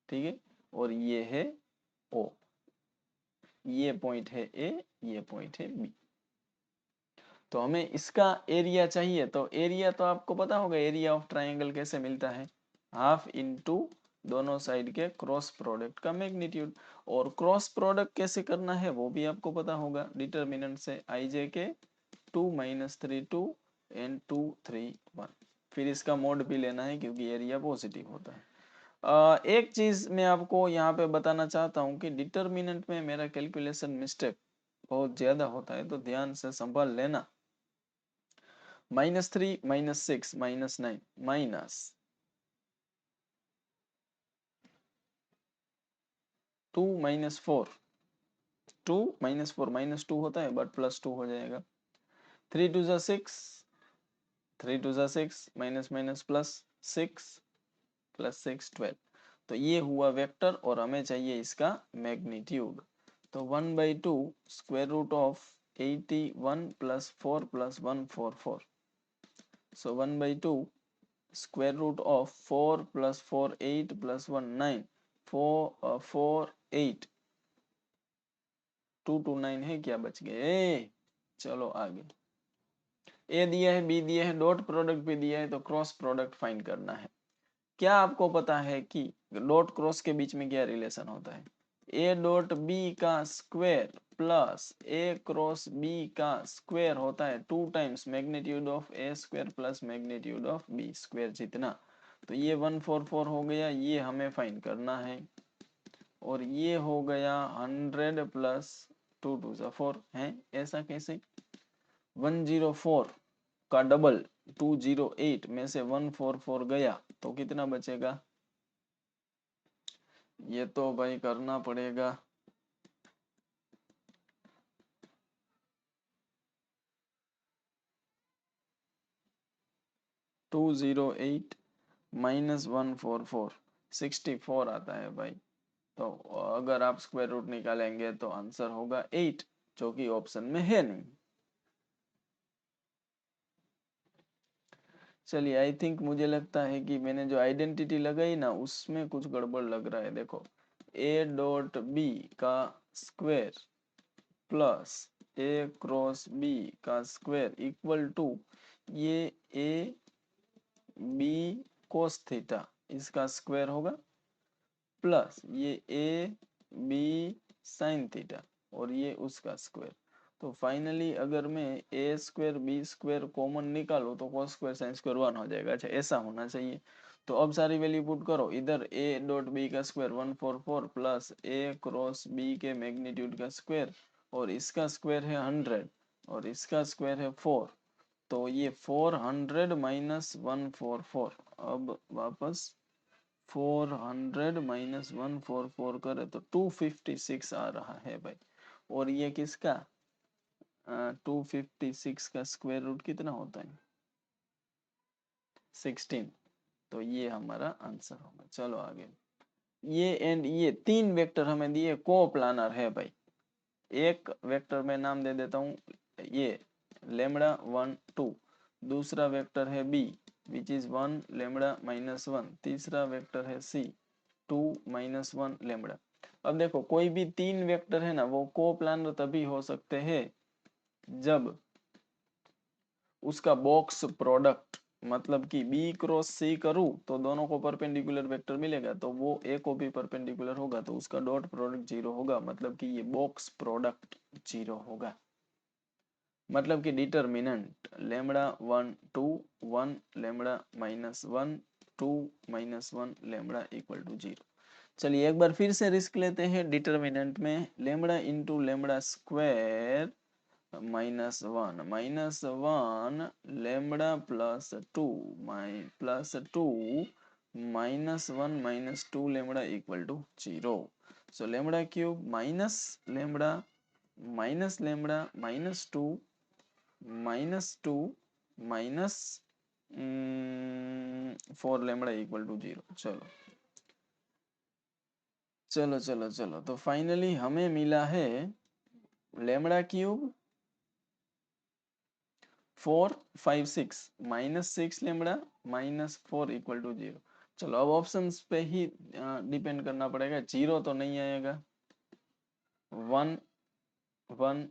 ठीक है, और ये है ओ, ये पॉइंट है ए, ये पॉइंट है बी। तो हमें इसका एरिया चाहिए, तो एरिया तो आपको पता होगा, एरिया ऑफ ट्रायंगल कैसे मिलता है, हाफ इंटू दोनों साइड के क्रॉस प्रोडक्ट का मैग्नीट्यूड। और क्रॉस प्रोडक्ट कैसे करना है वो भी आपको पता होगा, डिटर्मिनेंट से आई जे के 2 - 3 2 एंड 2 3 1, फिर इसका मोड भी लेना है क्योंकि एरिया पॉजिटिव होता है। एक चीज मैं आपको यहाँ पे बताना चाहता हूँ कि डिटर्मिनेंट में मेरा कैलकुलेशन मिस्टेक बहुत ज्यादा होता है, तो ध्यान से संभाल लेना। -3 -6 -9 माइनस 2 -4, 2 -4 -2 होता है बट +2 हो जाएगा। 3 2 6, 3 2 6 माइनस माइनस प्लस 6 + 6 12। तो ये हुआ वेक्टर और हमें चाहिए इसका मैग्नीट्यूड। तो 1/2 square root of 81 + 4 + 1 4 4। So 1/2 square root of 4 + 4 8 + 1 9, 4 4 8, 2 2 9 है, क्या बच गए। चलो आगे, ए दिया है, बी दिया है, डॉट प्रोडक्ट भी दिया है, तो क्रॉस प्रोडक्ट फाइंड करना है। क्या आपको पता है कि डॉट क्रॉस के बीच में क्या रिलेशन होता है, ए डॉट बी का square plus a cross b का स्क्वायर होता है 2 times magnitude of a square plus magnitude of b square जितना। तो ये 144 हो गया, ये हमें फाइंड करना है, और ये हो गया 100 + 2 2 4 है। ऐसा कैसे, 104 का डबल 208 में से 144 गया तो कितना बचेगा, ये तो भाई करना पड़ेगा। 208 - 144 64 आता है भाई। तो अगर आप स्क्वायर रूट निकालेंगे तो आंसर होगा 8, जो कि ऑप्शन में है नहीं। चलिए, आई थिंक मुझे लगता है कि मैंने जो आइडेंटिटी लगाई ना उसमें कुछ गड़बड़ लग रहा है। देखो, ए डॉट बी का square plus a cross b का स्क्वायर इक्वल टू ये ए बी कोस थीटा इसका स्क्वायर होगा, प्लस ये ए बी साइन थीटा, और ये उसका स्क्वायर। तो फाइनली अगर मैं ए स्क्वायर बी स्क्वायर कॉमन निकालूं तो cos स्क्वायर साइन स्क्वायर 1 हो जाएगा। अच्छा, ऐसा होना चाहिए। तो अब सारी वैल्यू पुट करो, इधर ए डॉट बी का square 144 plus a cross B के मैग्नीट्यूड का स्क्वायर और इसका स्क्वायर है 100 और इसका स्क्वायर है 4, तो ये 400 माइनस 144। अब वापस 400 माइनस 144 करे तो 256 आ रहा है भाई। और ये किसका 256 का स्क्वायर रूट कितना होता है 16, तो ये हमारा आंसर होगा। चलो आगे, ये एंड ये तीन वेक्टर हमें दिए, कोप्लानर है भाई। एक वेक्टर में नाम दे देता हूँ ये लेमड़ा 1 2, दूसरा वेक्टर है b which is 1 lambda minus 1, तीसरा वेक्टर है सी 2 माइनस 1 लेमड़ा। अब देखो कोई भी तीन वेक्टर है ना वो कोप्लानर तभी हो सकते हैं जब उसका बॉक्स प्रोडक्ट, मतलब कि बी क्रॉस सी करूं तो दोनों को परपेंडिकुलर वेक्टर मिलेगा, तो वो ए को भी परपेंडिकुलर होगा तो उसका डॉट प्रोडक्ट जीरो होगा, मतलब कि ये बॉक्स प्रोडक्ट जीरो होगा। मतलब कि determinant lambda 1 2 1 lambda minus 1 2 minus 1 lambda equal to 0। चलिए एक बार फिर से रिस्क लेते हैं। डिटर्मिनेंट में lambda into lambda square minus one lambda plus two minus two lambda equal to 0। So lambda cube minus lambda minus two minus 4 lambda equal to 0। चलो चलो चलो चलो, तो फाइनली हमें मिला है lambda cube 4 5 6 minus 6 lambda minus 4 equal to 0। चलो अब ऑप्शंस पे ही डिपेंड करना पड़ेगा। 0 तो नहीं आएगा, 1 1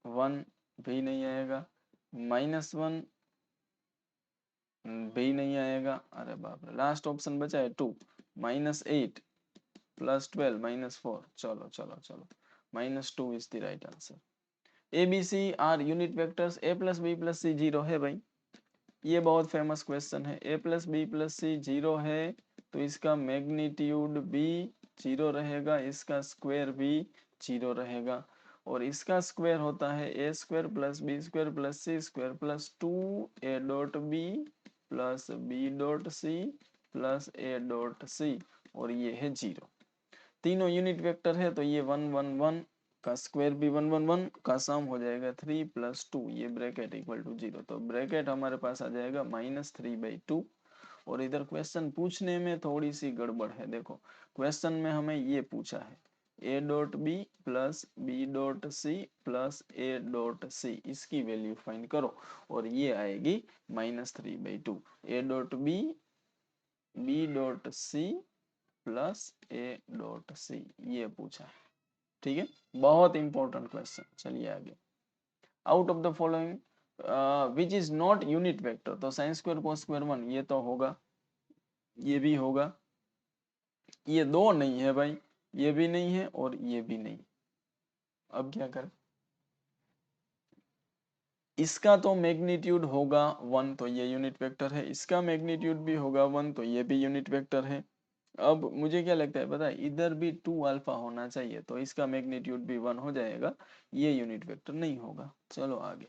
1 भी नहीं आएगा, -1 भी नहीं आएगा। अरे बाप रे, लास्ट ऑप्शन बचा है 2 -8 +12 -4। चलो चलो चलो, -2 is the right answer. A B C are unit vectors, A plus B plus C 0 है भाई, ये बहुत फेमस क्वेश्चन है। A plus B plus C 0 है तो इसका मैग्नीट्यूड भी 0 रहेगा, इसका स्क्वायर भी 0 रहेगा, और इसका स्क्वायर होता है A square plus B square plus C square plus 2 A dot B plus B dot C plus A dot C, और ये है 0। तीनों यूनिट वेक्टर है तो ये 1 1 1 का स्क्वायर भी 1 1 1 का सम हो जाएगा 3 + 2, ये ब्रैकेट इक्वल टू 0, तो ब्रैकेट हमारे पास आ जाएगा -3/2। और इधर क्वेश्चन पूछने में थोड़ी सी गड़बड़ है। देखो क्वेश्चन में हमें ये पूछा है a dot B plus B dot C plus A dot c, इसकी वैल्यू फाइंड करो, और ये आएगी -3/2। A dot b b dot C plus A dot c, ये पूछा है। ठीक है, बहुत इंपॉर्टेंट क्वेश्चन। चलिए आगे, out of the following which is not unit vector, तो साइन स्क्वायर कोस स्क्वायर 1 ये तो होगा, ये भी होगा, ये दो नहीं है भाई, ये भी नहीं है और ये भी नहीं। अब क्या करें, इसका तो मैग्नीट्यूड होगा 1 तो ये यूनिट वेक्टर है, इसका मैग्नीट्यूड भी होगा 1 तो ये भी यूनिट वेक्टर है। अब मुझे क्या लगता है पता है, इधर भी 2 अल्फा होना चाहिए तो इसका मैग्नीट्यूड भी 1 हो जाएगा, ये यूनिट वेक्टर नहीं होगा। चलो आगे,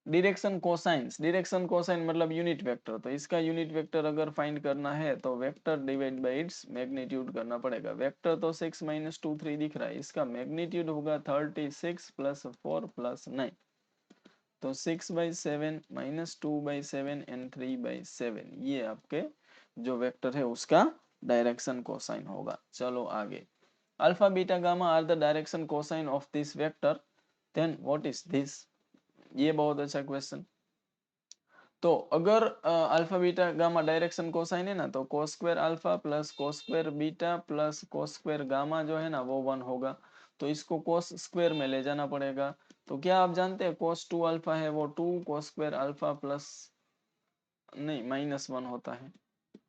डायरेक्शन कोसाइंस, डायरेक्शन कोसाइन मतलब यूनिट वेक्टर, तो इसका यूनिट वेक्टर अगर फाइंड करना है तो vector divide by its magnitude करना पड़ेगा। वेक्टर तो 6 - 2 3 दिख रहा है, इसका मैग्नीट्यूड होगा 36 + 4 + 9, तो 6/7 -2/7 एंड 3/7, ये आपके जो वेक्टर है उसका डायरेक्शन कोसाइन होगा। चलो आगे, alpha beta gamma are the direction cosine of this vector, then what is this. ये बहुत अच्छा क्वेश्चन। तो अगर alpha beta gamma direction cosine है ना, तो cos square alpha plus cos square beta plus cos square gamma जो है ना वो 1 होगा, तो इसको कोस स्क्वायर में ले जाना पड़ेगा। तो क्या आप जानते हैं कोस 2 अल्फा है वो 2 कोस स्क्वायर अल्फा प्लस नहीं -1 होता है,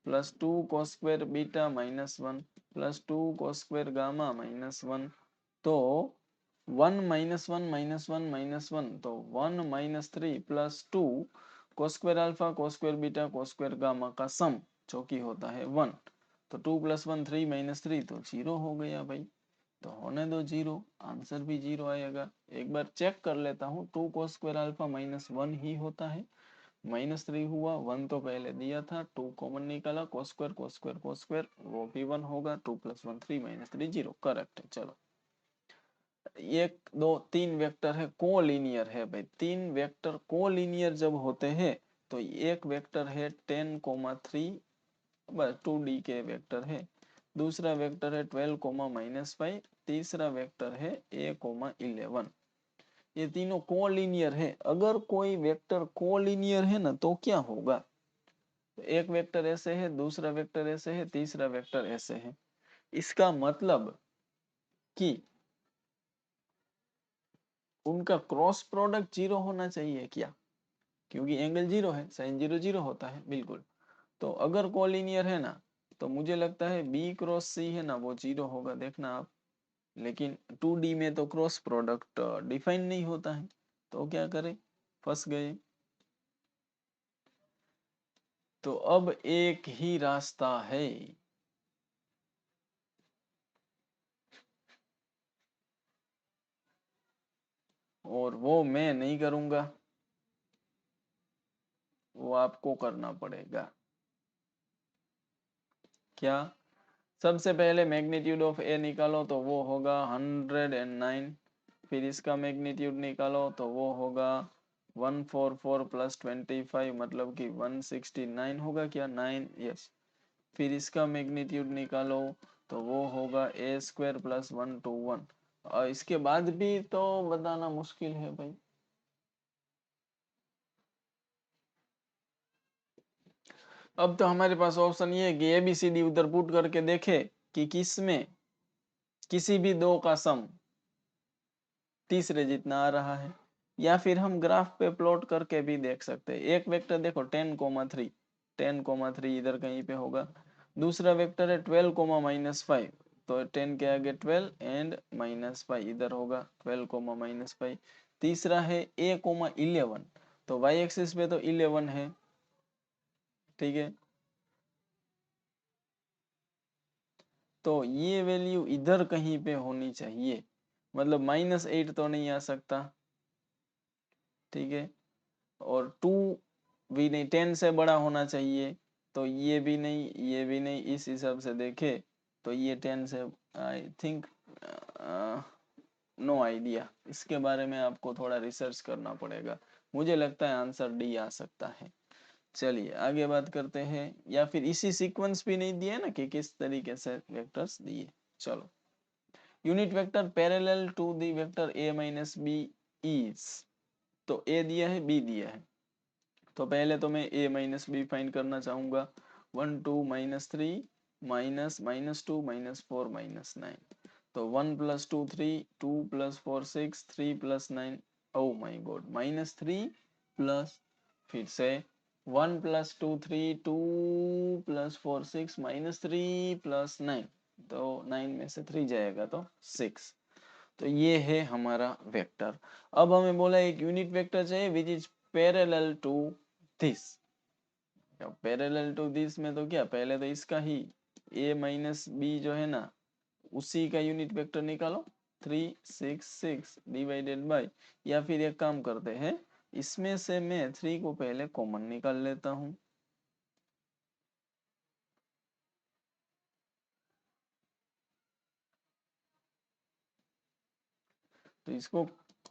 प्लस 2 कोस स्क्वायर बीटा -1 प्लस 2 कोस स्क्वायर गामा -1, तो 1 -1 तो 1 - 3 प्लस 2 कोस square alpha cos square beta कोस स्क्वायर गामा का सम जो कि होता है 1, तो 2 + 1 3 - 3 तो 0 हो गया भाई। तो होने दो जीरो, आंसर भी जीरो आएगा। एक बार चेक कर लेता हूँ, 2 cos स्क्वायर अल्फा -1 ही होता है। -3 हुआ, 1 तो पहले दिया था, 2 कॉमन निकाला, cos square cos square cos square, वो भी 1 होगा। 2 + 1 3 -3 0, करेक्ट है। चलो, एक दो तीन वेक्टर है, कोलिनियर है भाई। तीन वेक्टर कोलिनियर जब होते हैं तो एक वेक्टर है 10,3, बस 2D के वेक्टर है। दूसरा वेक्टर है 12,-5, तीसरा वेक्टर है a,11। ये तीनों कोलिनियर है। अगर कोई वेक्टर कोलिनियर है ना तो क्या होगा, तो एक वेक्टर ऐसे है, दूसरा वेक्टर ऐसे है, तीसरा वेक्टर ऐसे है। इसका मतलब कि उनका क्रॉस प्रोडक्ट जीरो होना चाहिए क्या, क्योंकि एंगल जीरो है, साइन जीरो जीरो होता है, बिल्कुल। तो अगर कोलिनियर है ना तो मुझे लगता है B क्रॉस C है ना वो जीरो होगा, देखना आप। लेकिन 2D में तो क्रॉस प्रोडक्ट डिफाइन नहीं होता है, तो क्या करें, फंस गए। तो अब एक ही रास्ता है, और वो मैं नहीं करूंगा, वो आपको करना पड़ेगा। क्या, सबसे पहले मैग्नीट्यूड ऑफ ए निकालो तो वो होगा 109। फिर इसका मैग्नीट्यूड निकालो तो वो होगा 144 + 25, मतलब कि 169 होगा क्या, 9, यस। फिर इसका मैग्नीट्यूड निकालो तो वो होगा a² + 121। और इसके बाद भी तो बताना मुश्किल है भाई। अब तो हमारे पास ऑप्शन ये है कि ABCD उधर पुट करके देखे कि किसमें किसी भी दो का सम तीसरे जितना आ रहा है, या फिर हम ग्राफ पे प्लॉट करके भी देख सकते हैं। एक वेक्टर देखो 10,3, 10,3 इधर कहीं पे होगा। दूसरा वेक्टर है 12,-5, तो 10 के आगे 12 एंड -5 इधर होगा, 12,-5। तीसरा है a,11, तो y एक्सिस पे तो 11 है, ठीक है। तो ये वैल्यू इधर कहीं पे होनी चाहिए, मतलब -8 तो नहीं आ सकता, ठीक है। और 2 भी नहीं, 10 से बड़ा होना चाहिए, तो ये भी नहीं, ये भी नहीं। इस हिसाब से देखे तो ये 10 से, आई थिंक, नो आइडिया, इसके बारे में आपको थोड़ा रिसर्च करना पड़ेगा। मुझे लगता है आंसर डी आ सकता है। चलिए आगे बात करते हैं, या फिर इसी सीक्वेंस भी नहीं दिए ना कि किस तरीके से वेक्टर्स दिए। चलो, unit vector parallel to the vector a-b is, तो a दिया है, b दिया है। तो पहले तो मैं a-b फाइंड करना चाहूंगा। 1 2 -3 -2 -4 -9, तो 1 + 2 3, 2 + 4 6, 3 + 9, ओ माय गॉड, -3 प्लस, फिर से 1 + 2 3, 2 + 4 6, -3 + 9, तो 9 में से 3 जाएगा तो 6। तो ये है हमारा वेक्टर। अब हमें बोला एक यूनिट वेक्टर चाहिए which is parallel to this. Parallel to this में तो क्या, पहले तो इसका ही a-b जो है ना उसी का यूनिट वेक्टर निकालो, 3 6 6 डिवाइडेड बाय, या फिर एक काम करते हैं, इसमें से मैं 3 को पहले कॉमन निकाल लेता हूं। तो इसको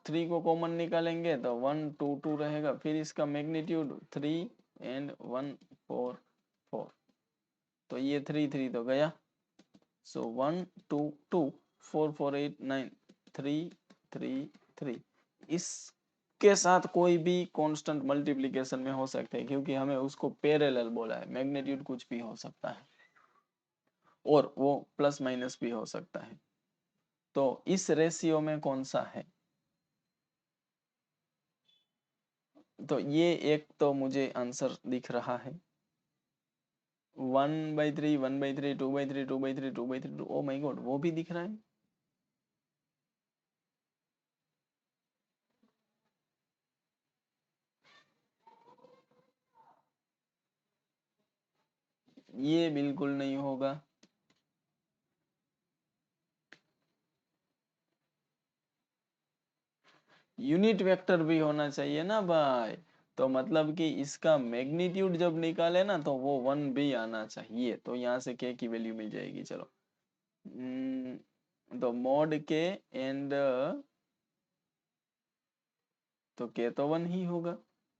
3 को कॉमन निकालेंगे तो 1 2 2 रहेगा, फिर इसका मैग्नीट्यूड 3 एंड 1 4 4, तो ये 3 3 तो गया। सो 1 2 2 4 4 8 9 3 3 3, इसके साथ कोई भी कांस्टेंट मल्टीप्लिकेशन में हो सकते हैं, क्योंकि हमें उसको पैरेलल बोला है। मैग्नीट्यूड कुछ भी हो सकता है और वो प्लस माइनस भी हो सकता है। तो इस रेशियो में कौन सा है, तो ये एक तो मुझे आंसर दिख रहा है 1/3 1/3 2/3 2/3 2/3, ओ माय गॉड, वो भी दिख रहा है। ये बिल्कुल नहीं होगा। यूनिट वेक्टर भी होना चाहिए ना भाई। तो मतलब कि इसका मैग्नीट्यूड जब निकाले ना तो वो 1 भी आना चाहिए। तो यहाँ से के की वैल्यू मिल जाएगी। चलो तो मॉड के एंड तो के तो 1 ही होगा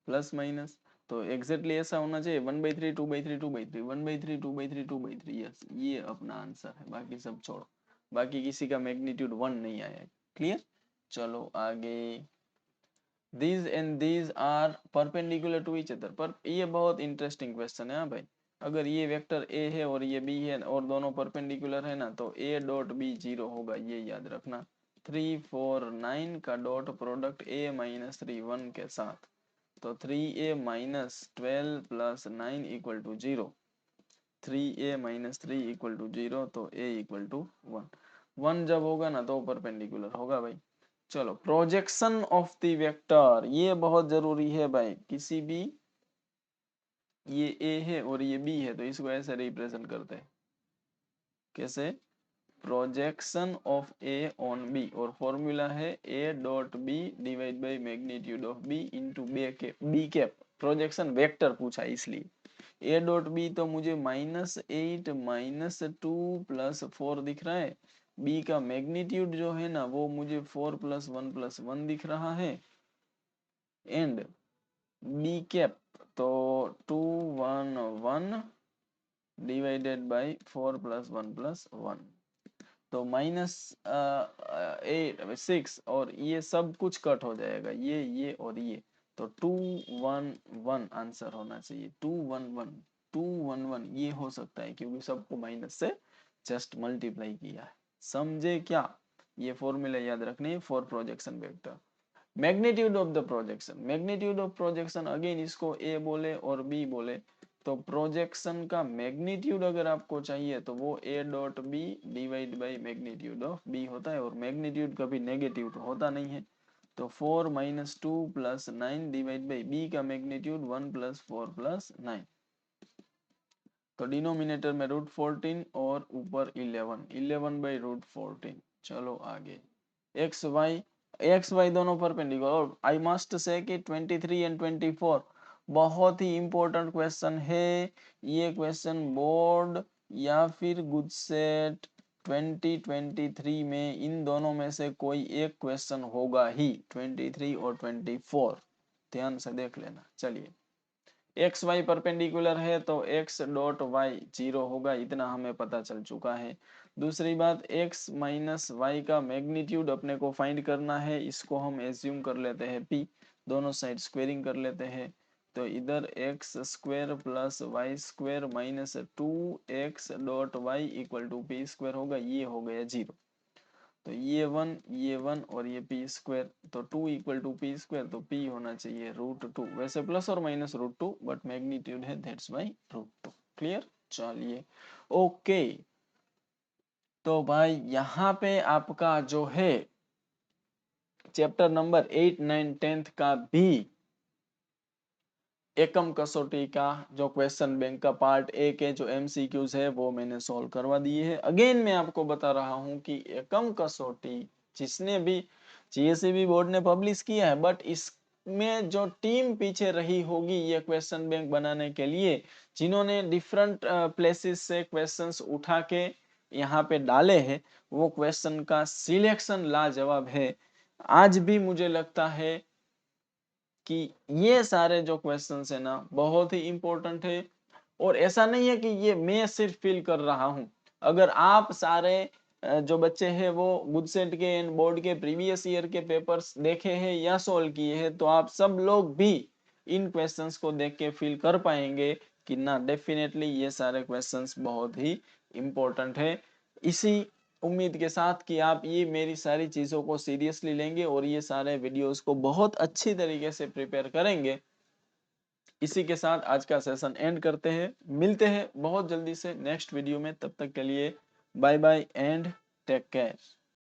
प्लस माइनस। तो एग्जैक्टली ऐसा होना चाहिए 1/3 2/3 2/3 1/3 2/3 2/3। यस ये अपना आंसर है, बाकी सब छोड़ो। बाकी किसी का मैग्नीट्यूड 1 नहीं आया। क्लियर। चलो आगे। these and these are perpendicular to each other। पर ये बहुत इंटरेस्टिंग क्वेश्चन है। हाँ भाई, अगर ये वेक्टर ए है और ये बी है और दोनों परपेंडिकुलर है ना तो ए डॉट बी 0 होगा, ये याद रखना। 3 4 9 का डॉट प्रोडक्ट ए माइनस 3 1 के साथ, तो 3a minus 12 plus 9 equal to 0। 3a minus 3 equal to 0, तो a इक्वल टू 1। 1 जब होगा ना तो परपेंडिकुलर होगा भाई। चलो प्रोजेक्शन ऑफ द वेक्टर, ये बहुत जरूरी है भाई। किसी भी, ये ए है और ये बी है तो इसको ऐसे रिप्रेजेंट करते हैं। कैसे? Projection of a on b, और फॉर्मूला है a dot b divide by magnitude of b into b cap. Projection vector पूछा इसलिए। ए डॉट बी तो मुझे -8 -2 +4 दिख रहा है। बी का मैग्नीट्यूड जो है ना वो मुझे 4 + 1 दिख रहा है। एंड बी कैप तो 2 1 1 डिवाइडेड बाई 4 + 1 + 1, तो -8 6, और ये सब कुछ कट हो जाएगा, ये और ये। तो 2 1 1 आंसर होना चाहिए। 2 1 1 2 1 1 ये हो सकता है क्योंकि सबको माइनस से जस्ट मल्टीप्लाई किया है। समझे क्या? ये फॉर्मूला याद रखने for projection vector. Magnitude of the projection, magnitude of projection again इसको ए बोले और बी बोले। तो प्रोजेक्शन का मैग्नीट्यूड अगर आपको चाहिए तो वो a dot b divide by magnitude of b होता है, और मैग्नीट्यूड कभी नेगेटिव तो होता नहीं है। तो 4 - 2 + 9 डिवाइड बाई बी का मैग्नीट्यूड 1 + 4 + 9, तो डिनोमिनेटर में √14 और ऊपर 11 11/√14। चलो आगे। एक्स वाई दोनों परपेंडिकुलर, और आई मस्ट से कि 23 एंड 24 बहुत ही इंपॉर्टेंट क्वेश्चन है। ये क्वेश्चन बोर्ड या फिर गुजसेट 2023 में इन दोनों में से कोई एक क्वेश्चन होगा ही, 23 और 24। ध्यान से देख लेना। चलिए, एक्स वाई परपेंडिकुलर है तो एक्स डॉट वाई 0 होगा, इतना हमें पता चल चुका है। दूसरी बात, एक्स माइनस वाई का मैग्नीट्यूड अपने को फाइंड करना है, इसको हम एज्यूम कर लेते हैं p, दोनों साइड स्क्वेयरिंग कर लेते हैं। तो इधर x square plus y square minus 2x dot y equal to p square होगा, ये हो गया 0। तो ये 1 और ये p स्क्वायर, तो 2 इक्वल टू p स्क्वायर, तो p होना चाहिए √2। वैसे प्लस और माइनस √2, बट मैग्नीट्यूड है दैट्स वाई √2। क्लियर। चलिए ओके। तो भाई यहाँ पे आपका जो है चैप्टर नंबर 8 9 10 का भी एकम कसौटी का जो क्वेश्चन बैंक का पार्ट ए के जो एमसीक्यूज है वो मैंने सॉल्व करवा दिए है। अगेन मैं आपको बता रहा हूं कि एकम कसौटी जिसने भी जीएसईबी बोर्ड ने पब्लिश किया है, बट इसमें जो टीम पीछे रही होगी ये क्वेश्चन बैंक बनाने के लिए, जिन्होंने डिफरेंट प्लेसेस से क्वेश्चंस उठा के यहाँ पे डाले हैं, वो क्वेश्चन का सिलेक्शन लाजवाब है। आज भी मुझे लगता है कि ये सारे जो क्वेश्चंस है ना बहुत ही इंपॉर्टेंट है। और ऐसा नहीं है कि ये मैं सिर्फ फील कर रहा हूं, अगर आप सारे जो बच्चे हैं वो गुडसेट के एंड बोर्ड के प्रीवियस ईयर के पेपर्स देखे हैं या सॉल्व किए हैं, तो आप सब लोग भी इन क्वेश्चंस को देख के फील कर पाएंगे कि ना डेफिनेटली ये सारे क्वेश्चंस बहुत ही इंपॉर्टेंट है। इसी उम्मीद के साथ कि आप ये मेरी सारी चीज़ों को सीरियसली लेंगे और ये सारे वीडियोस को बहुत अच्छी तरीके से प्रिपेयर करेंगे। इसी के साथ आज का सेशन एंड करते हैं। मिलते हैं बहुत जल्दी से नेक्स्ट वीडियो में, तब तक के लिए bye bye and take care.